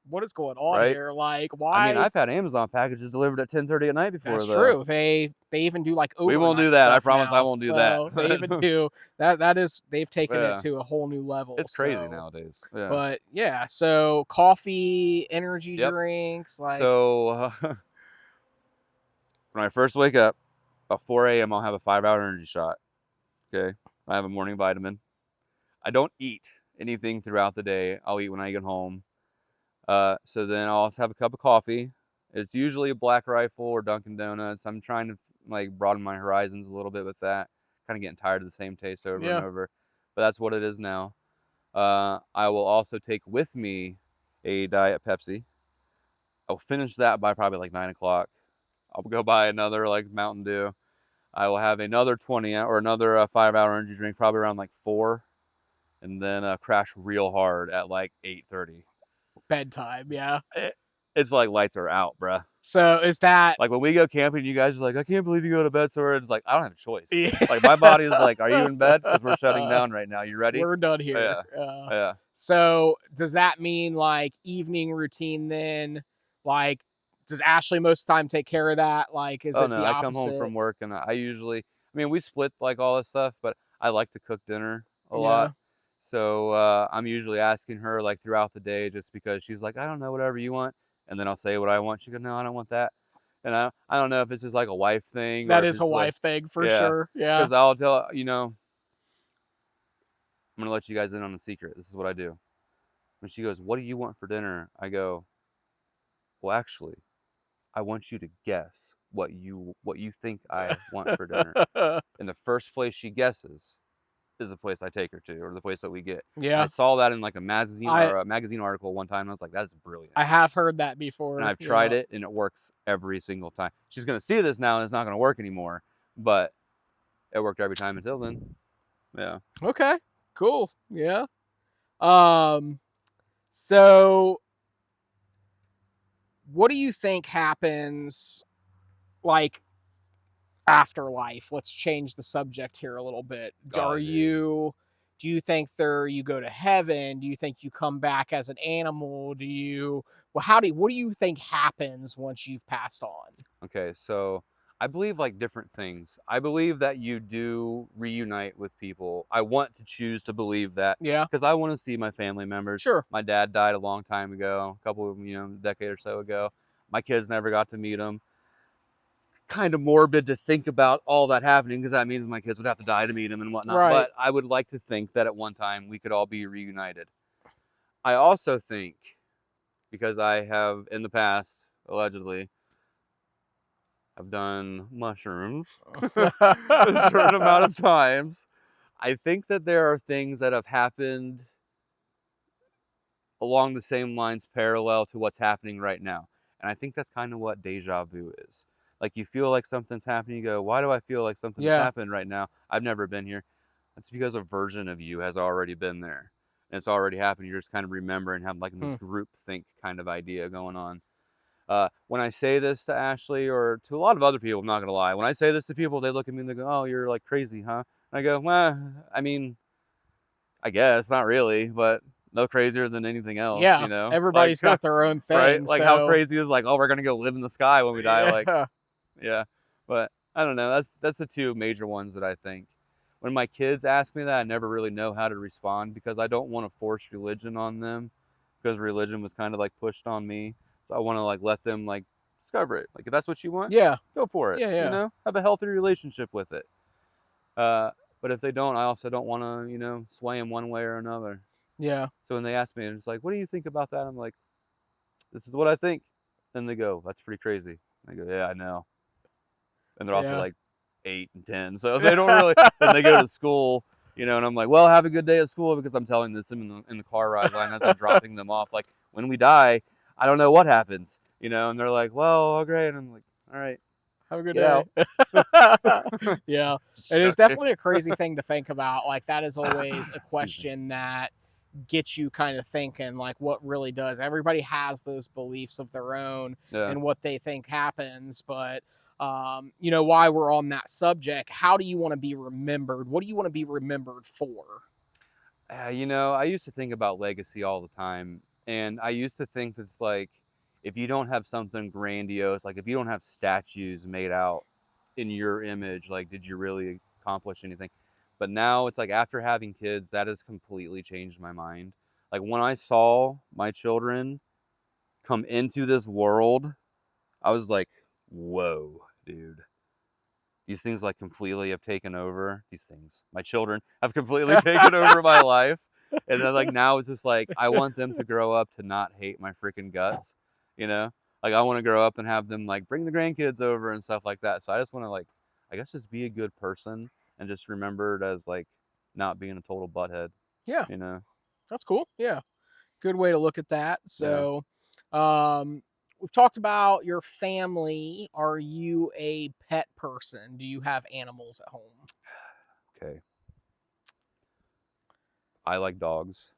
what is going on right. here? Like, I mean, why? I've had Amazon packages delivered at 10:30 at night before That's though. true. They even do like We won't do overnight that. I stuff promise I now. won't do that. So they even do that. That is, they've taken it Yeah, to a whole new level. it's crazy So, nowadays. Yeah. but yeah, so coffee, energy Yep. drinks, like, So when I first wake up, about 4 a.m., I'll have a 5-hour energy shot. Okay. I have a morning vitamin. I don't eat anything throughout the day. I'll eat when I get home. So then I'll also have a cup of coffee. It's usually a Black Rifle or Dunkin' Donuts. I'm trying to like broaden my horizons a little bit with that. Kind of getting tired of the same taste over and yeah, over. But that's what it is now. I will also take with me a Diet Pepsi. I'll finish that by probably like 9 o'clock. I'll go buy another like Mountain Dew. I will have another 20 or another 5-hour energy drink probably around like 4, and then crash real hard at like 8:30. Bedtime, yeah. It's like lights are out, bruh. So is that Like when we go camping, you guys are like, I can't believe you go to bed so early. It's like I don't have a choice. yeah. Like my body is like, are you in bed? Because we're shutting down right now. You ready? We're done Oh, here. yeah, yeah. So does that mean like evening routine then? Like, does Ashley most of the time take care of that? Like, is Oh it no, the I come home opposite? from work and I usually, I mean, we split like all this stuff, but I like to cook dinner a Yeah. lot. So I'm usually asking her like throughout the day just because she's like, I don't know, whatever you want. And then I'll say what I want. She goes, no, I don't want that. And I don't know if it's just like a wife thing or That if is a it's like, wife thing for yeah, sure. Yeah. because I'll tell, you know, I'm going to let you guys in on a secret. This is what I do. When she goes, what do you want for dinner? I go, well, actually, I want you to guess what you think I want for dinner. And the first place she guesses is the place I take her to, or the place that we get. And I Yeah. saw that in like a magazine I or a magazine article one time, and I was like, "That's brilliant." I have heard that And before. I've tried Yeah. it, and it works every single time. She's gonna see this now, and it's not gonna work anymore, but it worked every time until then. Yeah. Okay. Cool. Yeah. Um so what do you think happens like afterlife? Let's change the subject here a little bit. Oh, dude. Do you think you go to heaven? Do you think you come back as an animal? What do you think happens once you've passed on? Okay, so I believe like different things. I believe that you do reunite with people. I want to choose to believe that Yeah. because I want to see my family members. Sure. My dad died a long time ago, a couple of, decade or so ago. My kids never got to meet him. Kind of morbid to think about all that happening because that means my kids would have to die to meet him and whatnot. Right. But I would like to think that at one time we could all be reunited. I also think, because I have in the past, allegedly, I've done mushrooms a certain amount of times. I think that there are things that have happened along the same lines parallel to what's happening right now. And I think that's kind of what deja vu is. Like you feel like something's happening, you go, why do I feel like something has Yeah. happened right now? I've never been here. That's because a version of you has already been there. And it's already happened. You're just kind of remembering, having like this group think kind of idea going on. When I say this to Ashley or to a lot of other people, I'm not gonna lie. When I say this to people, they look at me and they go, "Oh, you're like crazy, huh?" And I go, "Well, I mean, I guess not really, but no crazier than anything else, Yeah. you know." Like, Everybody's got their own right? thing. Like how So crazy is like, "Oh, we're gonna go live in the sky when we die." Like, yeah. yeah. But I don't know. That's the two major ones that I think. When my kids ask me that, I never really know how to respond because I don't want to force religion on them because religion was kind of like pushed on me. So I want to like let them like discover it. Like if that's what you want, Yeah. go for it. Yeah. Yeah. Have a healthy relationship with it. Uh, but if they don't, I also don't want to, sway them one way or another. Yeah. So when they ask me, and it's like, what do you think about that? I'm like, this is what I think. Then they go, that's pretty crazy. I go, yeah, I know. And they're also Yeah. like 8 and 10, so they don't really. Then they go to school, and I'm like, well, have a good day at school because I'm telling this in the car ride line as I'm dropping them off. Like when we die, I don't know what happens, and they're like, well, okay, and I'm like, all right, Have a good get day. out. Yeah. Just It is joking. definitely a crazy thing to think about. Like that is always a Excuse me. question that gets you kind of thinking like what really does. Everybody has those beliefs of their own Yeah. and what they think happens, but why we're on that subject, how do you want to be remembered? What do you want to be remembered for? I used to think about legacy all the time, and I used to think that it's like if you don't have something grandiose, like if you don't have statues made out in your image, like did you really accomplish anything? But now it's like after having kids, that has completely changed my mind. Like when I saw my children come into this world, I was like, whoa, dude. These things like completely have taken over. My children have completely taken over my life. And then like now it's just like I want them to grow up to not hate my freaking guts, you know? Like I want to grow up and have them like bring the grandkids over and stuff like that. So I just want to like I guess just be a good person and just remembered as like not being a total butthead, Yeah, you know? that's cool. Yeah. Good way to look at that. Yeah. So, um, we've talked about your family. Are you a pet person? Do you have animals at home? Okay. I like dogs.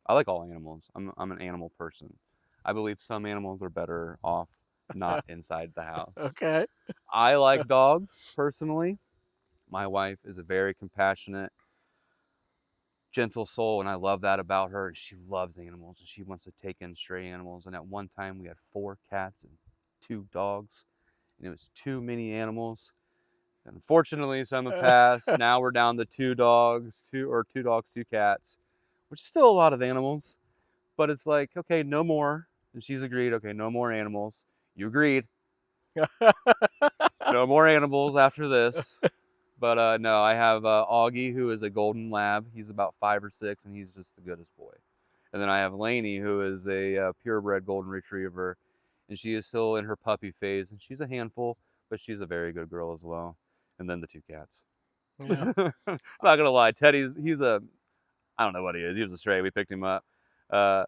I like all animals. I'm an animal person. I believe some animals are better off not inside the house. Okay. I like dogs personally. My wife is a very compassionate, gentle soul, and I love that about her. She loves animals and she wants to take in stray animals. And at one time we had 4 cats and 2 dogs, and it was too many animals. Unfortunately, some have passed. Now we're down to 2 dogs, 2 cats, which is still a lot of animals. But it's like, okay, no more. And she's agreed, okay, no more animals. You agreed. No more animals after this. But no, I have Augie, who is a golden lab. He's about 5 or 6, and he's just the goodest boy. And then I have Lainey, who is a purebred golden retriever, and she is still in her puppy phase, and she's a handful, but she's a very good girl as well. And then the 2 cats. Yeah. I'm not gonna lie, he's a, I don't know what he is. He was a stray. We picked him up.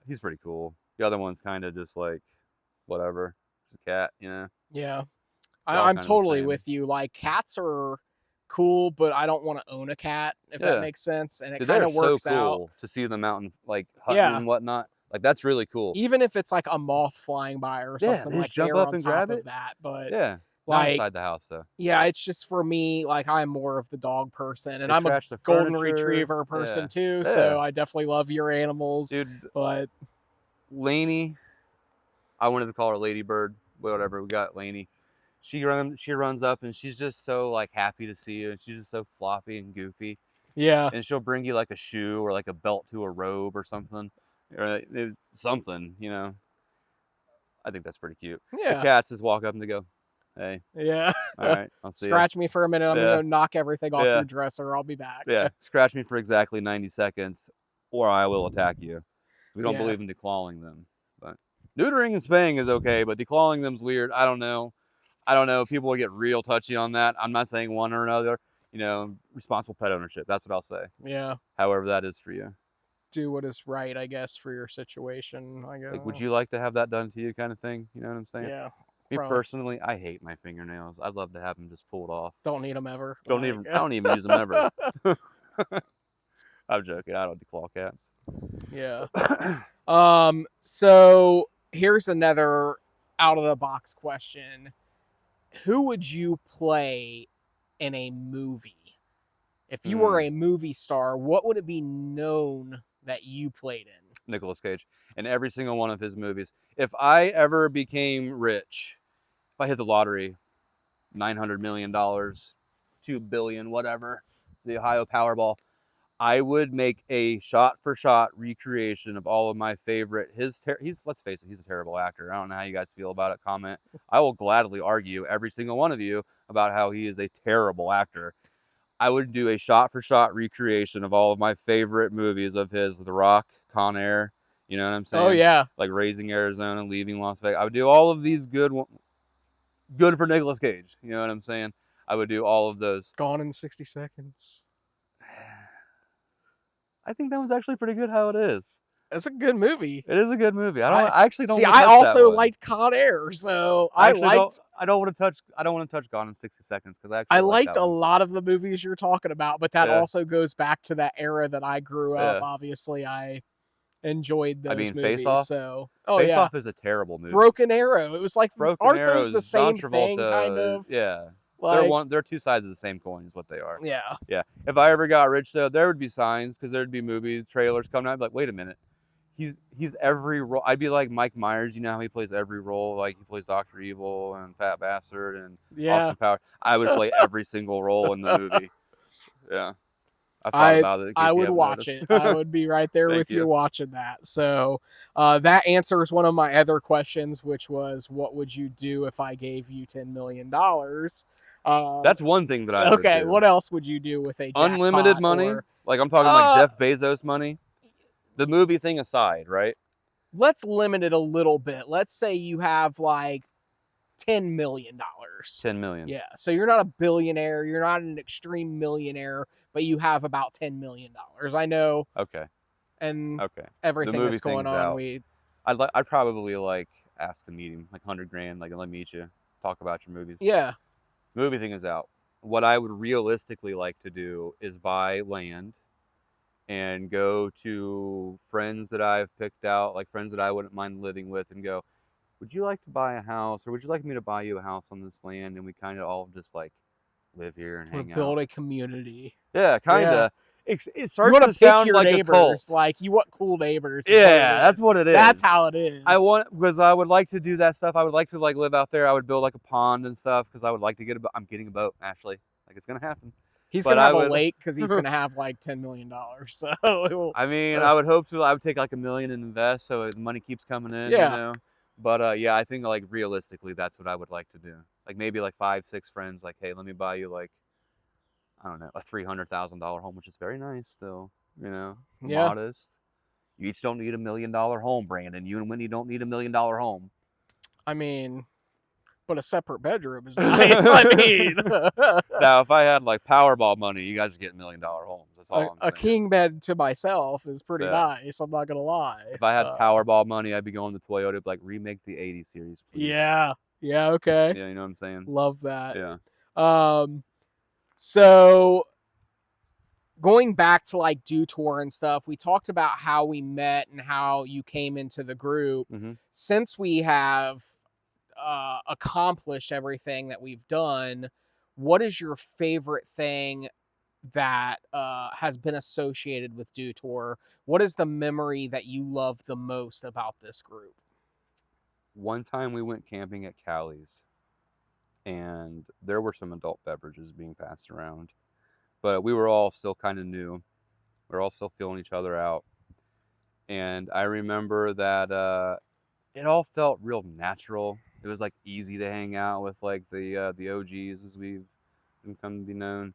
He's pretty cool. The other one's kind of just like, whatever. Just a cat, you know. Yeah. They're all I'm kind of the totally same. with you. Like, cats are cool, but I don't want to own a cat, if that Yeah. makes sense. And it Dude, kind they're of so works out. cool to see them out and like hunting Yeah. and whatnot. Like, that's really cool. Even if it's like a moth flying by or Yeah, something, they like just jump they're up on and top grab of it. that. But Yeah, not like, inside the house though. yeah, it's just for me, like I'm more of the dog person, and They I'm a scratch the golden furniture. retriever person Yeah. too, Yeah. so I definitely love your animals. Dude, But Lainey, I wanted to call her Ladybird, whatever. We got Lainey. She runs up and she's just so like happy to see you, and she's just so floppy and goofy. yeah, And she'll bring you like a shoe or like a belt to a robe or something, or something, you know. I think that's pretty cute. The yeah, cats just walk up and they go, "Hey, yeah. all right, I'll see you." Scratch me for a minute. I'm Yeah. gonna go knock everything off Yeah. your dresser. I'll be back. Yeah, scratch me for exactly 90 seconds, or I will attack you. We don't Yeah. believe in declawing them, but neutering and spaying is okay, but declawing them's weird. I don't know. People will get real touchy on that. I'm not saying one or another. You know, responsible pet ownership. That's what I'll say. Yeah. However that is for you. Do what is right, I guess, for your situation. I guess. Like, would you like to have that done to you, kind of thing? You know what I'm saying? Yeah. Me probably. personally, I hate my fingernails. I'd love to have them just pulled off. Don't need them ever. I don't even use them ever. I'm joking. I don't declaw cats. Yeah. So here's another out of the box question. Who would you play in a movie? If you were a movie star, what would it be known that you played in? Nicolas Cage. In every single one of his movies. If I ever became rich, if I hit the lottery, $900 million, $2 billion, whatever, the Ohio Powerball, I would make a shot-for-shot recreation of all of my favorite. Let's face it, he's a terrible actor. I don't know how you guys feel about it. Comment. I will gladly argue, every single one of you, about how he is a terrible actor. I would do a shot-for-shot recreation of all of my favorite movies of his. The Rock, Con Air, you know what I'm saying? Oh, yeah. Like Raising Arizona, Leaving Las Vegas. I would do all of these good for Nicolas Cage. You know what I'm saying? I would do all of those. Gone in 60 Seconds. I think that was actually pretty good how it is. It's a good movie. It is a good movie. I actually don't. See, want to I touch that also one. liked Con Air, so I don't want to touch Gone in 60 Seconds because I liked a lot of the movies you're talking about, but that Yeah. also goes back to that era that I grew up. Yeah. Obviously, I enjoyed those movies. Face Off. So, Face Off is a terrible movie. Broken Arrow. It was like, Broken aren't Arrow those the is same John thing, Travolta, kind of? Yeah. Like, They're two sides of the same coin is what they are. yeah. Yeah. If I ever got rich though, there would be signs because there'd be movies, trailers coming out. I'd be like, wait a minute. He's every role. I'd be like Mike Myers, you know how he plays every role, like he plays Dr. Evil and Fat Bastard and Austin Powers. I would play every single role in the movie. Yeah. I thought about it. I would watch it. I would be right there with you watching that. So that answers one of my other questions, which was, what would you do if I gave you $10 million? That's one thing that I would Okay, do. what else would you do with a jackpot? Unlimited money? Like I'm talking like Jeff Bezos money? The movie thing aside, right? Let's limit it a little bit. Let's say you have like $10 million. 10 million. Yeah. So you're not a billionaire. You're not an extreme millionaire, but you have about $10 million. I know. Okay. And okay. everything that's going on, I'd probably like ask to meet him, like $100,000, like let me meet you, talk about your movies. Yeah. Movie thing is out. What I would realistically like to do is buy land and go to friends that I've picked out, like friends that I wouldn't mind living with, and go, would you like to buy a house, or would you like me to buy you a house on this land, and we kind of all just like live here and Or hang build out. a community. Yeah, kind Yeah. of. It You starts want to to pick sound your like a neighbors. cult. Like, you want cool neighbors. Yeah, that's what it is. That's how it is. Because I would like to do that stuff. I would like to like live out there. I would build like a pond and stuff because I would like to get a boat. I'm getting a boat, actually. Like, it's gonna happen. He's But gonna I have a would- lake because he's gonna have like $10 million. So it will, I mean, I would hope to. I would take like $1 million and invest so the money keeps coming in. Yeah. You know. But yeah, I think like realistically, that's what I would like to do. Like maybe like 5, 6 friends. Like, hey, let me buy you like, I don't know, a $300,000 home, which is very nice still. You know, Yeah. modest. You each don't need $1 million home, Brandon. You and Wendy don't need $1 million home. I mean, but a separate bedroom is nice. I mean, Now, if I had like Powerball money, you guys would get $1 million homes. That's all I'm a saying. king bed to myself is pretty Yeah. nice. I'm not gonna lie. If I had Powerball money, I'd be going to Toyota, like remake the '80s series, please. Yeah. Yeah. Okay. Yeah, you know what I'm saying? Love that. Yeah. So going back to like DOTORE and stuff, we talked about how we met and how you came into the group. Mhm. Since we have accomplished everything that we've done, what is your favorite thing that has been associated with DOTORE? What is the memory that you love the most about this group? One time we went camping at Callie's, and there were some adult beverages being passed around, but we were all still kind of new. We were all still feeling each other out, and I remember that it all felt real natural. It was like easy to hang out with like the OGs, as we've come to be known,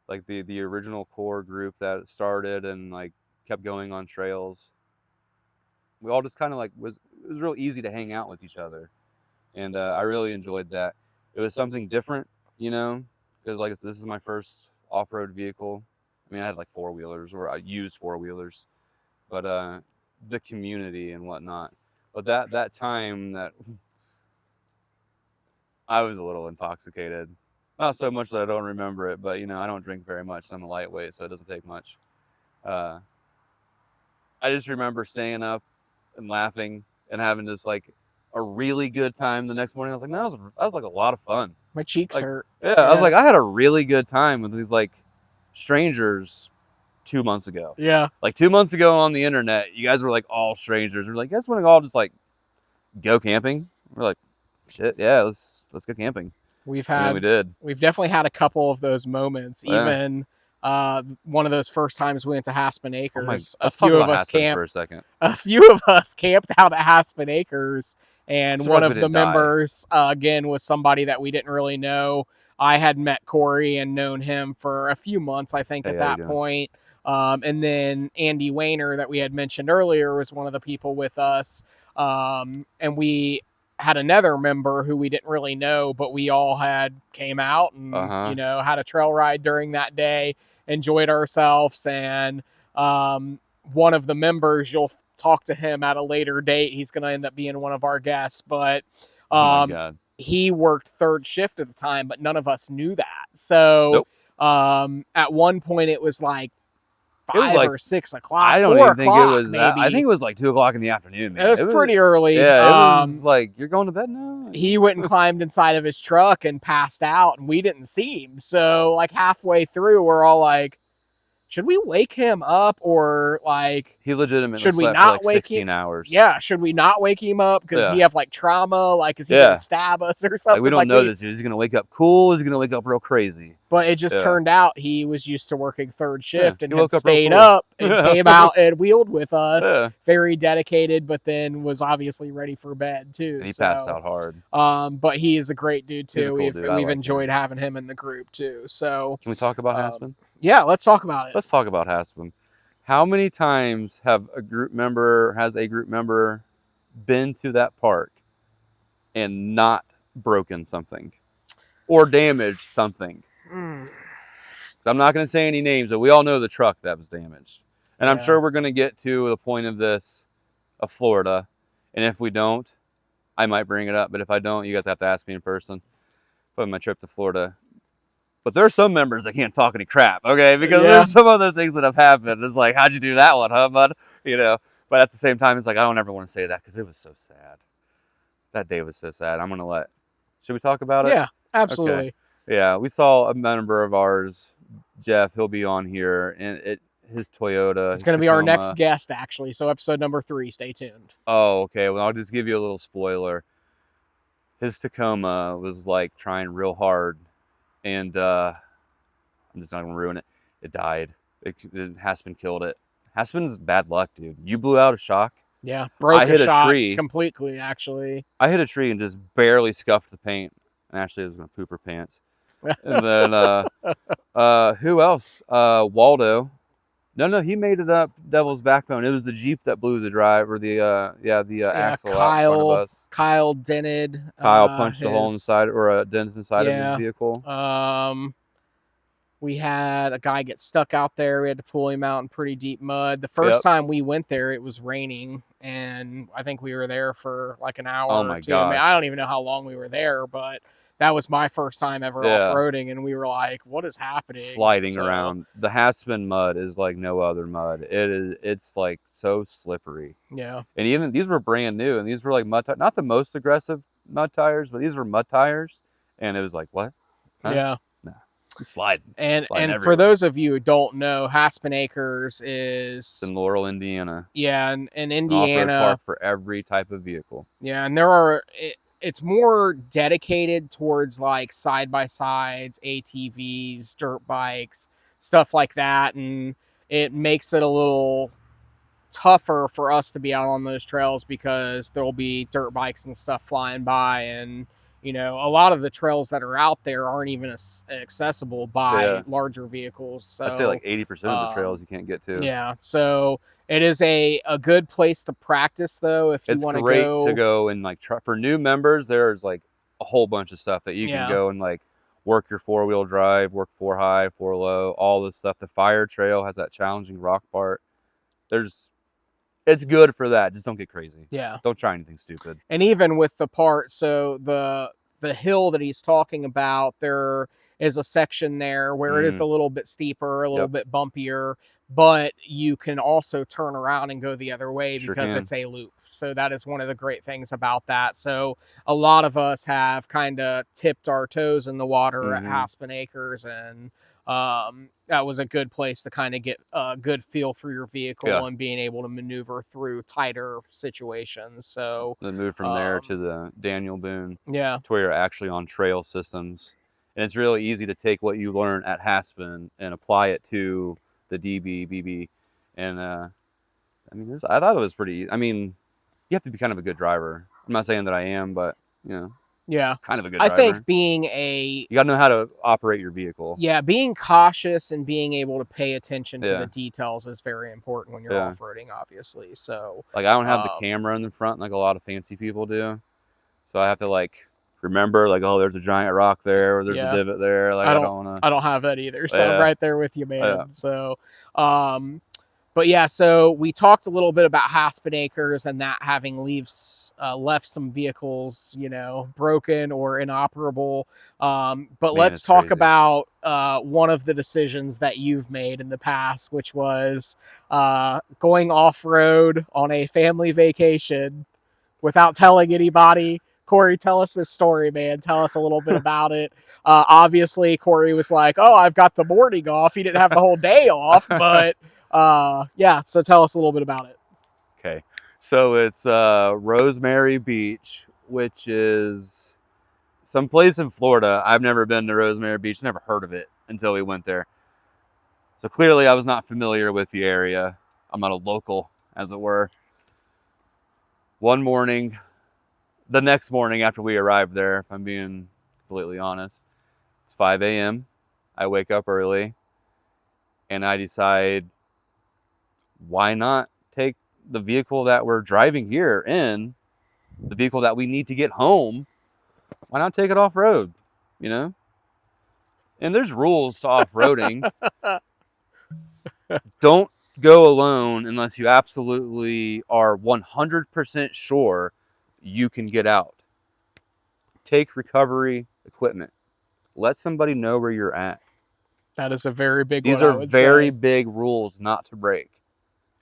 like the original core group that started and like kept going on trails. We all just kind of like it was real easy to hang out with each other, and I really enjoyed that. It was something different, you know, because like this is my first off-road vehicle. I mean, I had like 4-wheelers, or I used 4-wheelers, but the community and whatnot. But that time that I was a little intoxicated, not so much that I don't remember it, but you know, I don't drink very much. I'm a lightweight, so it doesn't take much. I just remember staying up and laughing and having just like a really good time the next morning. I was like, that was like a lot of fun. My cheeks Like, hurt. Yeah, I was like, I had a really good time with these like strangers 2 months ago. Yeah. Like 2 months ago on the internet, you guys were like all strangers. We're like, guys want to all just like go camping? We're like, shit, yeah, let's go camping. We've And then had we did. We've definitely had a couple of those moments. Yeah. Even one of those first times we went to Haspin Oh my, Acres. let's talk about Aspen for a second. A few of us camped out at Haspin Acres, and one Surprised of we the didn't die. members again was somebody that we didn't really know. I had met Cory and known him for a few months, I think, Hey, at how you that doing? point. And then Andy Wayner, that we had mentioned earlier, was one of the people with us. And we had another member who we didn't really know, but we all came out and you know, had a trail ride during that day, enjoyed ourselves. And one of the members, you'll talk to him at a later date. He's going to end up being one of our guests, but Oh my God. he worked third shift at the time, but none of us knew that. So at one point it was like 5 or 6 o'clock. I don't even think it was that. Maybe. I think it was like 2 o'clock in the afternoon. Man. It was pretty early. Yeah, it was like, you're going to bed now? He went and climbed inside of his truck and passed out, and we didn't see him. So like halfway through, we're all like, should we wake him up, or like he legitimately should we slept not for like wake 16 him? hours? Yeah, should we not wake him up because he have like trauma? Like, is he Yeah. gonna stab us or something? Like, we don't know this dude. Is he gonna wake up cool? Is he gonna wake up real crazy? But it just turned out he was used to working third shift and he had woke up real stayed cool. up and came out and wheeled with us. Yeah. Very dedicated, but then was obviously ready for bed too. And he passed out hard. But he is a great dude He's a too. cool dude. I We've like enjoyed him. having him in the group too. So Can we talk about Haspin? yeah, let's talk about it. Let's talk about Haspin. How many times has a group member been to that park and not broken something or damaged something? I'm not going to say any names, but we all know the truck that was damaged. And I'm sure we're going to get to the point of Florida. And if we don't, I might bring it up. But if I don't, you guys have to ask me in person. But my trip to Florida. But there are some members that can't talk any crap, okay? Because Yeah. there's some other things that have happened. It's like, how'd you do that one, huh, bud? You know. But at the same time, it's like I don't ever want to say that because it was so sad. That day was so sad. I'm gonna let. Should we talk about it? Yeah, absolutely. Okay. Yeah, we saw a member of ours, Jeff. He'll be on here, and his Toyota. It's going to be our next guest, actually. So episode number 3. Stay tuned. Oh, okay. Well, I'll just give you a little spoiler. His Tacoma was like trying real hard, and I'm just not gonna ruin it. It died. Haspin killed it. Haspin's bad luck, dude. You blew out a shock. Yeah, broke hit a shot tree completely, actually. I hit a tree and just barely scuffed the paint. And actually, I was gonna poop her pants. And then who else? Waldo. No, he made it up. Devil's Backbone. It was the Jeep that blew the drive, or the axle out in front of us. Kyle dented. Kyle punched a hole in the side, or a dent in the side of his vehicle. We had a guy get stuck out there. We had to pull him out in pretty deep mud. The first time we went there, it was raining, and I think we were there for like an hour or two. I mean, I don't even know how long we were there, but that was my first time ever off-roading, and we were like, what is happening? Sliding around. The Haspin mud is like no other mud. It's like so slippery. Yeah. And even these were brand new, and these were like mud tires. Not the most aggressive mud tires, but these were mud tires. And it was like, what? Huh? Yeah. No. Sliding. And for those of you who don't know, Haspin Acres is in Laurel, Indiana. Yeah, in Indiana. Off-road park for every type of vehicle. Yeah, and it's more dedicated towards like side-by-sides, ATVs, dirt bikes, stuff like that, and it makes it a little tougher for us to be out on those trails because there'll be dirt bikes and stuff flying by, and you know, a lot of the trails that are out there aren't even accessible by larger vehicles. So I'd say like 80% of the trails you can't get to. Yeah, so it is a good place to practice, though, if you want to go. It's great to go and like for new members. There's like a whole bunch of stuff that you can go and like work your 4-wheel drive, work 4 high, 4 low, all this stuff. The fire trail has that challenging rock part. It's good for that. Just don't get crazy. Yeah. Don't try anything stupid. And even with the part, so the hill that he's talking about, there is a section there where it is a little bit steeper, a little bit bumpier, but you can also turn around and go the other way because it's a loop. So that is one of the great things about that. So a lot of us have kind of tipped our toes in the water at Haspin Acres, and that was a good place to kind of get a good feel for your vehicle and being able to maneuver through tighter situations. So then move from there to the Daniel Boone, to where you're actually on trail systems, and it's really easy to take what you learn at Haspin and apply it to the DB, BB, and I mean, I thought it was pretty. I mean, you have to be kind of a good driver. I'm not saying that I am, but you know. Yeah. Kind of a good driver. I think you got to know how to operate your vehicle. Yeah, being cautious and being able to pay attention to the details is very important when you're off-roading, obviously. So like I don't have the camera in the front like a lot of fancy people do. So I have to like remember like, oh, there's a giant rock there, or there's a divot there. Like I don't have that either. So I'm right there with you, man. So but yeah, so we talked a little bit about Haspin Acres and that having left some vehicles, you know, broken or inoperable. But let's talk about one of the decisions that you've made in the past, which was going off-road on a family vacation without telling anybody. Cory, tell us this story, man. Tell us a little bit about it. Obviously, Cory was like, oh, I've got the morning off. He didn't have the whole day off, but... so tell us a little bit about it. Okay, so it's Rosemary Beach, which is some place in Florida. I've never been to Rosemary Beach, never heard of it until we went there. So clearly I was not familiar with the area. I'm not a local, as it were. One morning, the next morning after we arrived there, if I'm being completely honest, it's 5 a.m. I wake up early and I decide, why not take the vehicle that we're driving here in, the vehicle that we need to get home, why not take it off-road, you know? And there's rules to off-roading. Don't go alone unless you absolutely are 100% sure you can get out. Take recovery equipment. Let somebody know where you're at. That is a very big These one, I are would very say. big rules not to break.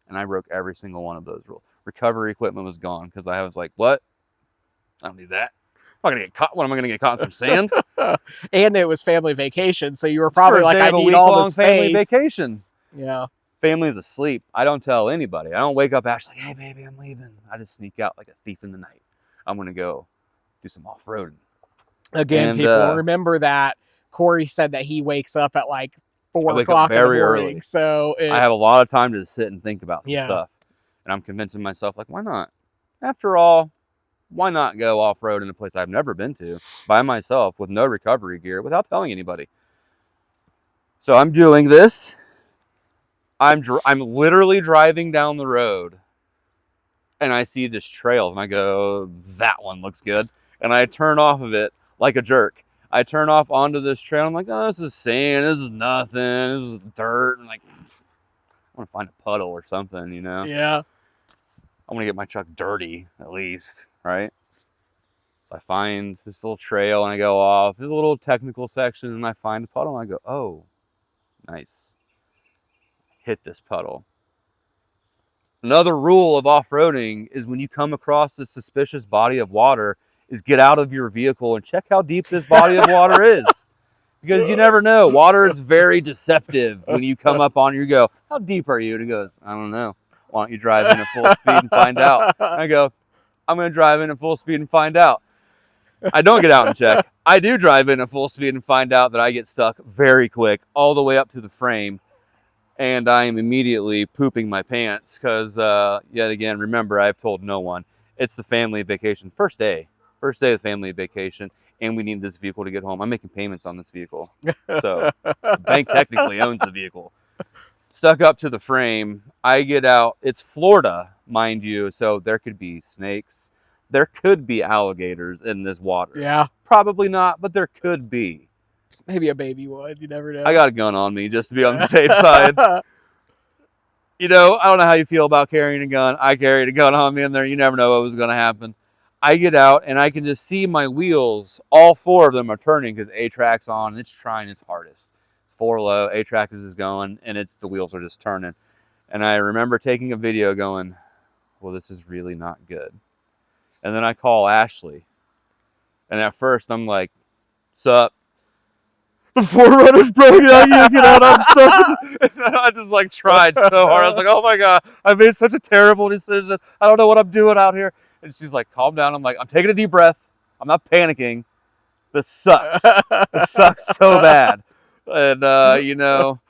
And I broke every single one of those rules. Recovery equipment was gone because I was like, what? I don't need that. I'm not going to get caught. What, am I going to get caught in some sand? And it was family vacation, so you were It's the probably first like, day I of a need all the week-long family space. vacation. Yeah. Family's asleep. I don't tell anybody. I don't wake up Ashley, hey, baby, I'm leaving. I just sneak out like a thief in the night. I'm going to go do some off-roading. Again, And people remember that Cory said that he wakes up at like 4 wake up o'clock in the very morning. early. So I have a lot of time to sit and think about some Yeah. stuff. And I'm convincing myself, like, why not? After all, why not go off-road in a place I've never been to by myself with no recovery gear without telling anybody? So I'm doing this. I'm literally driving down the road and I see this trail and I go, that one looks good. And I turn off of it like a jerk. I turn off onto this trail. I'm like, oh, this is sand. This is nothing. This is dirt. And like, I want to find a puddle or something, you know? Yeah. I want to get my truck dirty at least, right? So I find this little trail and I go off. There's a little technical section and I find a puddle and I go, oh, nice. Hit this puddle. Another rule of off-roading is when you come across a suspicious body of water is get out of your vehicle and check how deep this body of water is. Because you never know. Water is very deceptive. When you come up on it, you go, how deep are you? And it goes, I don't know. Why don't you drive in at full speed and find out? And I go, I'm going to drive in at full speed and find out. I don't get out and check. I do drive in at full speed and find out that I get stuck very quick all the way up to the frame. And I am immediately pooping my pants because, yet again, remember, I've told no one. It's the family vacation. First day of the family vacation, and we need this vehicle to get home. I'm making payments on this vehicle. So the bank technically owns the vehicle. Stuck up to the frame. I get out. It's Florida, mind you, so there could be snakes. There could be alligators in this water. Yeah. Probably not, but there could be. Maybe a baby would. You never know. I got a gun on me just to be on the safe side. You know, I don't know how you feel about carrying a gun. I carried a gun on me in there. You never know what was going to happen. I get out and I can just see my wheels. All 4 of them are turning because A-Track's on. And it's trying its hardest. It's 4 low. A-Track is going and the wheels are just turning. And I remember taking a video going, well, this is really not good. And then I call Ashley. And at first I'm like, sup? The 4Runner's broken out. You get out. I'm stuck. I just like tried so hard. I was like, oh my God, I made such a terrible decision. I don't know what I'm doing out here. And she's like, calm down. I'm like, I'm taking a deep breath. I'm not panicking. This sucks. This sucks so bad. And, you know,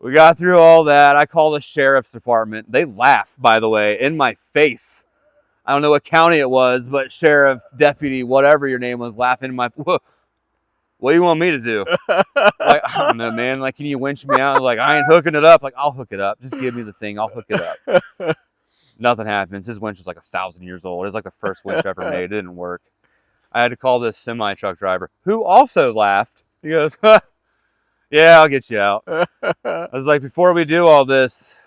we got through all that. I call the sheriff's department. They laugh, by the way, in my face. I don't know what county it was, but sheriff, deputy, whatever your name was, laughing in my... What do you want me to do? Like, I don't know, man. Like, can you winch me out? Like, I ain't hooking it up. Like, I'll hook it up. Just give me the thing. I'll hook it up. Nothing happens. His winch is like 1,000 years old. It was like the first winch ever made. It didn't work. I had to call this semi-truck driver, who also laughed. He goes, yeah, I'll get you out. I was like, before we do all this,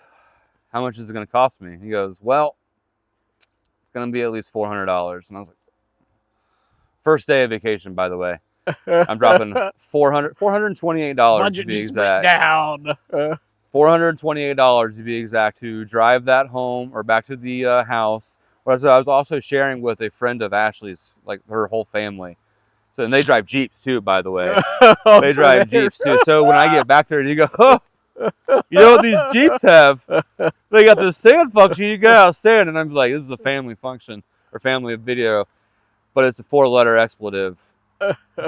how much is it going to cost me? He goes, well, it's going to be at least $400. And I was like, first day of vacation, by the way. I'm dropping $428 Budget to be just exact. went down. $428 to be exact to drive that home or back to the house. Whereas I was also sharing with a friend of Ashley's, like her whole family. So, and they drive Jeeps too, by the way. They drive Jeeps too. So when I get back there, you go, oh, you know what these Jeeps have? They got this sand function. You get out sand, and I'm like, this is a family function or family video, but it's a 4-letter expletive.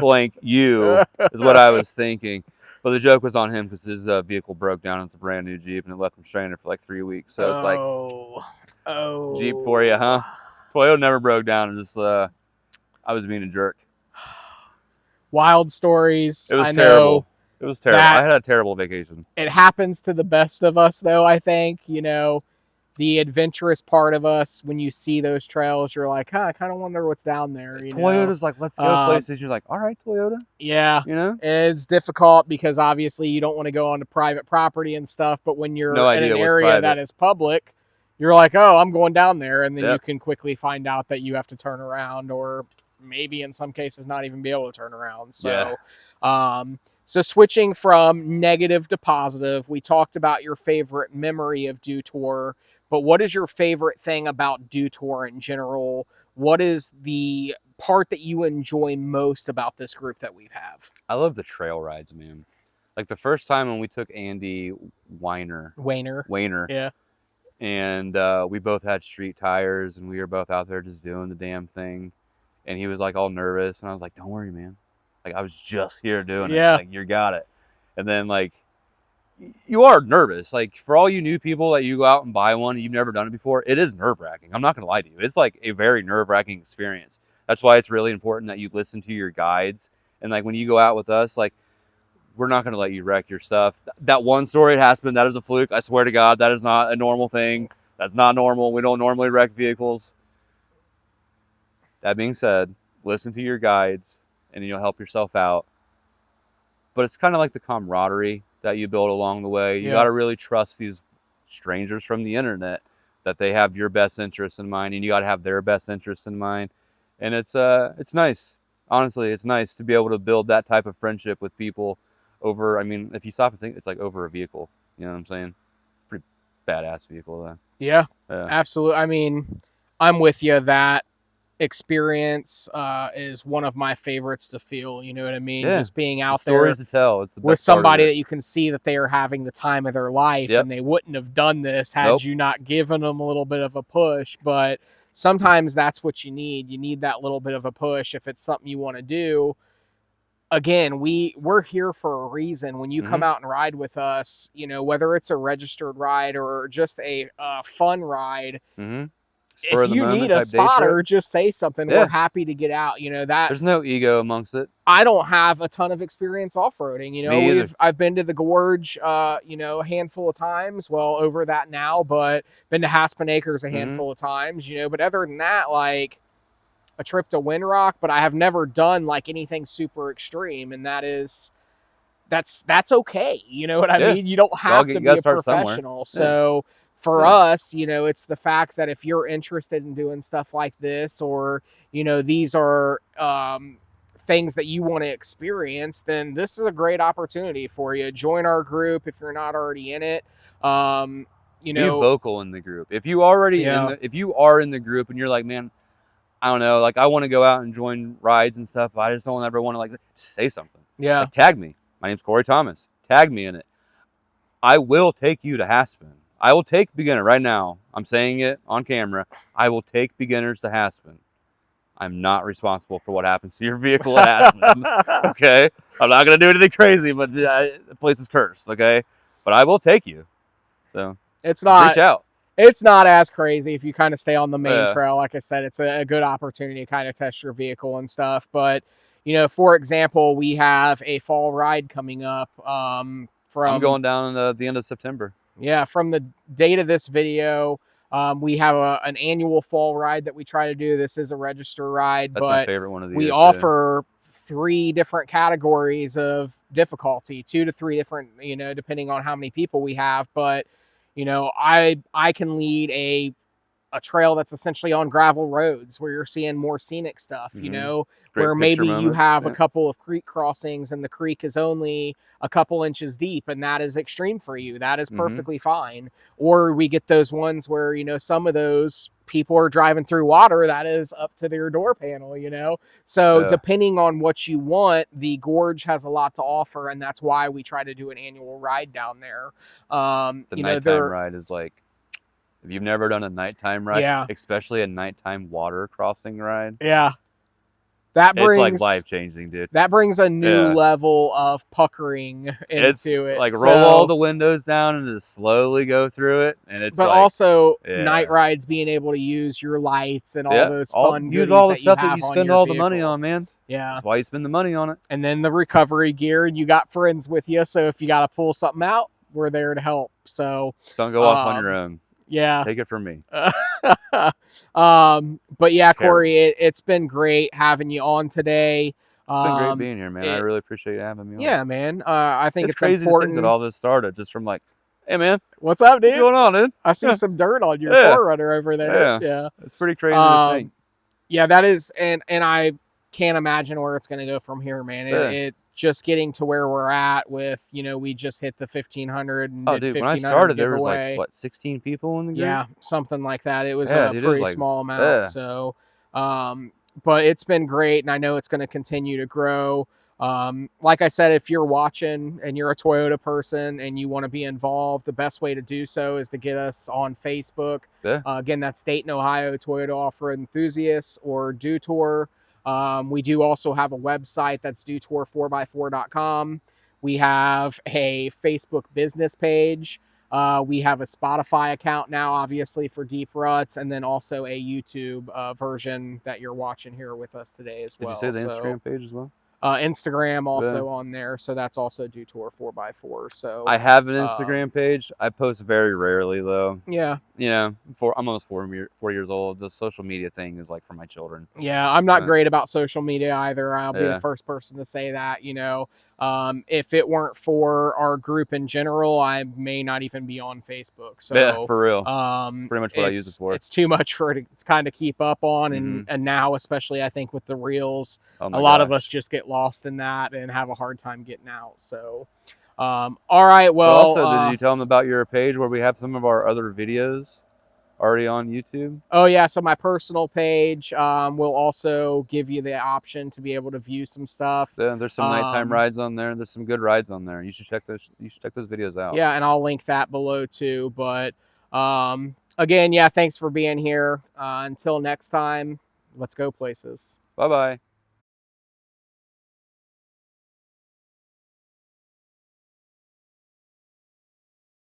Blank you is what I was thinking. But the joke was on him because his vehicle broke down. It's a brand new Jeep and it left him stranded for like 3 weeks. So it's like, Jeep for you, huh? Toyota never broke down. And just I was being a jerk. Wild stories. It was I terrible. know It was terrible. I had a terrible vacation. It happens to the best of us, though. I think, you know, the adventurous part of us, when you see those trails, you're like, I kind of wonder what's down there. Toyota's like, let's go places. You're like, all right, Toyota. Yeah. You know? It's difficult because obviously you don't want to go onto private property and stuff, but when you're in an area that is public, You're like, oh, I'm going down there, and then you Yep. can quickly find out that you have to turn around, or maybe in some cases not even be able to turn around. Yeah. So switching from negative to positive, we talked about your favorite memory of DOTORE, but what is your favorite thing about DOTORE in general? What is the part that you enjoy most about this group that we have? I love the trail rides, man. Like the first time when we took Andy Wayner. Wayner, Yeah. and we both had street tires, and we were both out there just doing the damn thing. And he was like all nervous, and I was like, "Don't worry, man. Like I was just here doing it. Yeah. Like you got it." And then like you are nervous. Like for all you new people that you go out and buy one and you've never done it before, it is nerve-wracking. I'm not gonna lie to you. It's like a very nerve-wracking experience. That's why it's really important that you listen to your guides. And like when you go out with us, like we're not gonna let you wreck your stuff. That one story it has been, that is a fluke. I swear to God, that is not a normal thing. That's not normal. We don't normally wreck vehicles. That being said, listen to your guides and you'll help yourself out. But it's kind of like the camaraderie that you build along the way. You got to really trust these strangers from the internet that they have your best interests in mind, and you got to have their best interests in mind. And it's nice. Honestly, it's nice to be able to build that type of friendship with people over. I mean, if you stop and think, it's like over a vehicle. You know what I'm saying? Pretty badass vehicle, though. Yeah. Absolutely. I mean, I'm with you. That experience is one of my favorites to feel. You know what I mean? Yeah. Just being out Stories there to tell. It's the best with part of somebody it. that you can see that they are having the time of their life, Yep. and they wouldn't have done this had Nope. you not given them a little bit of a push. But sometimes that's what you need. You need that little bit of a push if it's something you want to do. Again, we're here for a reason. When you come out and ride with us, you know, whether it's a registered ride or just a fun ride, if you need a spotter, just say something. Yeah. We're happy to get out. You know, that there's no ego amongst it. I don't have a ton of experience off-roading. You know, Me either. I've been to the gorge, you know, a handful of times. Well, over that now, but been to Haspin Acres a handful of times. You know, but other than that, like a trip to Windrock, but I have never done like anything super extreme, and that's okay. You know what I mean? You don't have to be a professional. So for us, you know, it's the fact that if you're interested in doing stuff like this, or, you know, these are things that you want to experience, then this is a great opportunity for you. Join our group if you're not already in it. You know, be vocal in the group. If you already if you are in the group and you're like, man, I don't know, like I want to go out and join rides and stuff, but I just don't ever want to, like, just say something. Yeah. Like, tag me. My name's Cory Thomas. Tag me in it. I will take you to Haspin. I will take beginner right now. I'm saying it on camera. I will take beginners to Haspin. I'm not responsible for what happens to your vehicle at Haspin. Okay? I'm not going to do anything crazy, but the place is cursed. Okay? But I will take you. So it's not, reach out. It's not as crazy if you kind of stay on the main trail. Like I said, it's a good opportunity to kind of test your vehicle and stuff. But, you know, for example, we have a fall ride coming up. I'm going down at the end of September. Yeah, from the date of this video, we have an annual fall ride that we try to do. This is a register ride. That's but my favorite one of the year. We offer 3 different categories of difficulty, 2 to 3 different, you know, depending on how many people we have. But, you know, I can lead a trail that's essentially on gravel roads where you're seeing more scenic stuff, you know, where maybe you have a couple of creek crossings and the creek is only a couple inches deep, and that is extreme for you. That is perfectly fine. Or we get those ones where, you know, some of those people are driving through water that is up to their door panel, you know. So depending on what you want, the gorge has a lot to offer, and that's why we try to do an annual ride down there. The nighttime ride is like, if you've never done a nighttime ride, especially a nighttime water crossing ride, that brings, it's like life-changing, dude. That brings a new level of puckering into it. Like roll all the windows down and just slowly go through it, and it's. But like, also night rides, being able to use your lights and all those fun. Use all the stuff that you spend all the money on, man. Yeah, that's why you spend the money on it. And then the recovery gear, and you got friends with you, so if you got to pull something out, we're there to help. So don't go off on your own. Yeah. Take it from me. But yeah, Cory, it's been great having you on today. It's been great being here, man. I really appreciate you having me on. Yeah, man. I think it's crazy important to think that all this started just from like, Hey, man. What's up, What's dude? going on, dude? I see some dirt on your Yeah. 4Runner over there. Yeah. Yeah. It's pretty crazy to think. Yeah, that is, and I can't imagine where it's going to go from here, man. Yeah. It just getting to where we're at with, you know, we just hit the 1,500 and Oh, did dude, when I 1,500 started, there was giveaway. like, what, 16 people in the group? Yeah, something like that. It was Yeah, a dude, it was pretty like, small amount. yeah. So, but it's been great, and I know it's going to continue to grow. Like I said, if you're watching and you're a Toyota person and you want to be involved, the best way to do so is to get us on Facebook. Yeah. Again, that's Dayton, Ohio Toyota Off-Road Enthusiasts or DOTORE. We do also have a website that's DOTORE4x4.com. We have a Facebook business page. We have a Spotify account now, obviously, for Deep Ruts, and then also a YouTube version that you're watching here with us today as well. Did you say the Instagram page as well? Instagram also on there, so that's also DOTORE 4x4. So I have an Instagram page. I post very rarely, though. Yeah. You know, I'm almost 4 years old. The social media thing is like for my children. Yeah, I'm not great about social media either. I'll be the first person to say that. You know, if it weren't for our group in general, I may not even be on Facebook. So yeah, for real. It's pretty much what I use it for. It's too much for it to kind of keep up on, and now especially I think with the reels, a lot of us just get lost in that and have a hard time getting out. So, all right, well. But also, did you tell them about your page where we have some of our other videos already on YouTube? Oh yeah, so my personal page will also give you the option to be able to view some stuff. Yeah, there's some nighttime rides on there. There's some good rides on there. You should check those. You should check those videos out. Yeah, and I'll link that below too. But again, yeah, thanks for being here. Until next time, let's go places. Bye bye.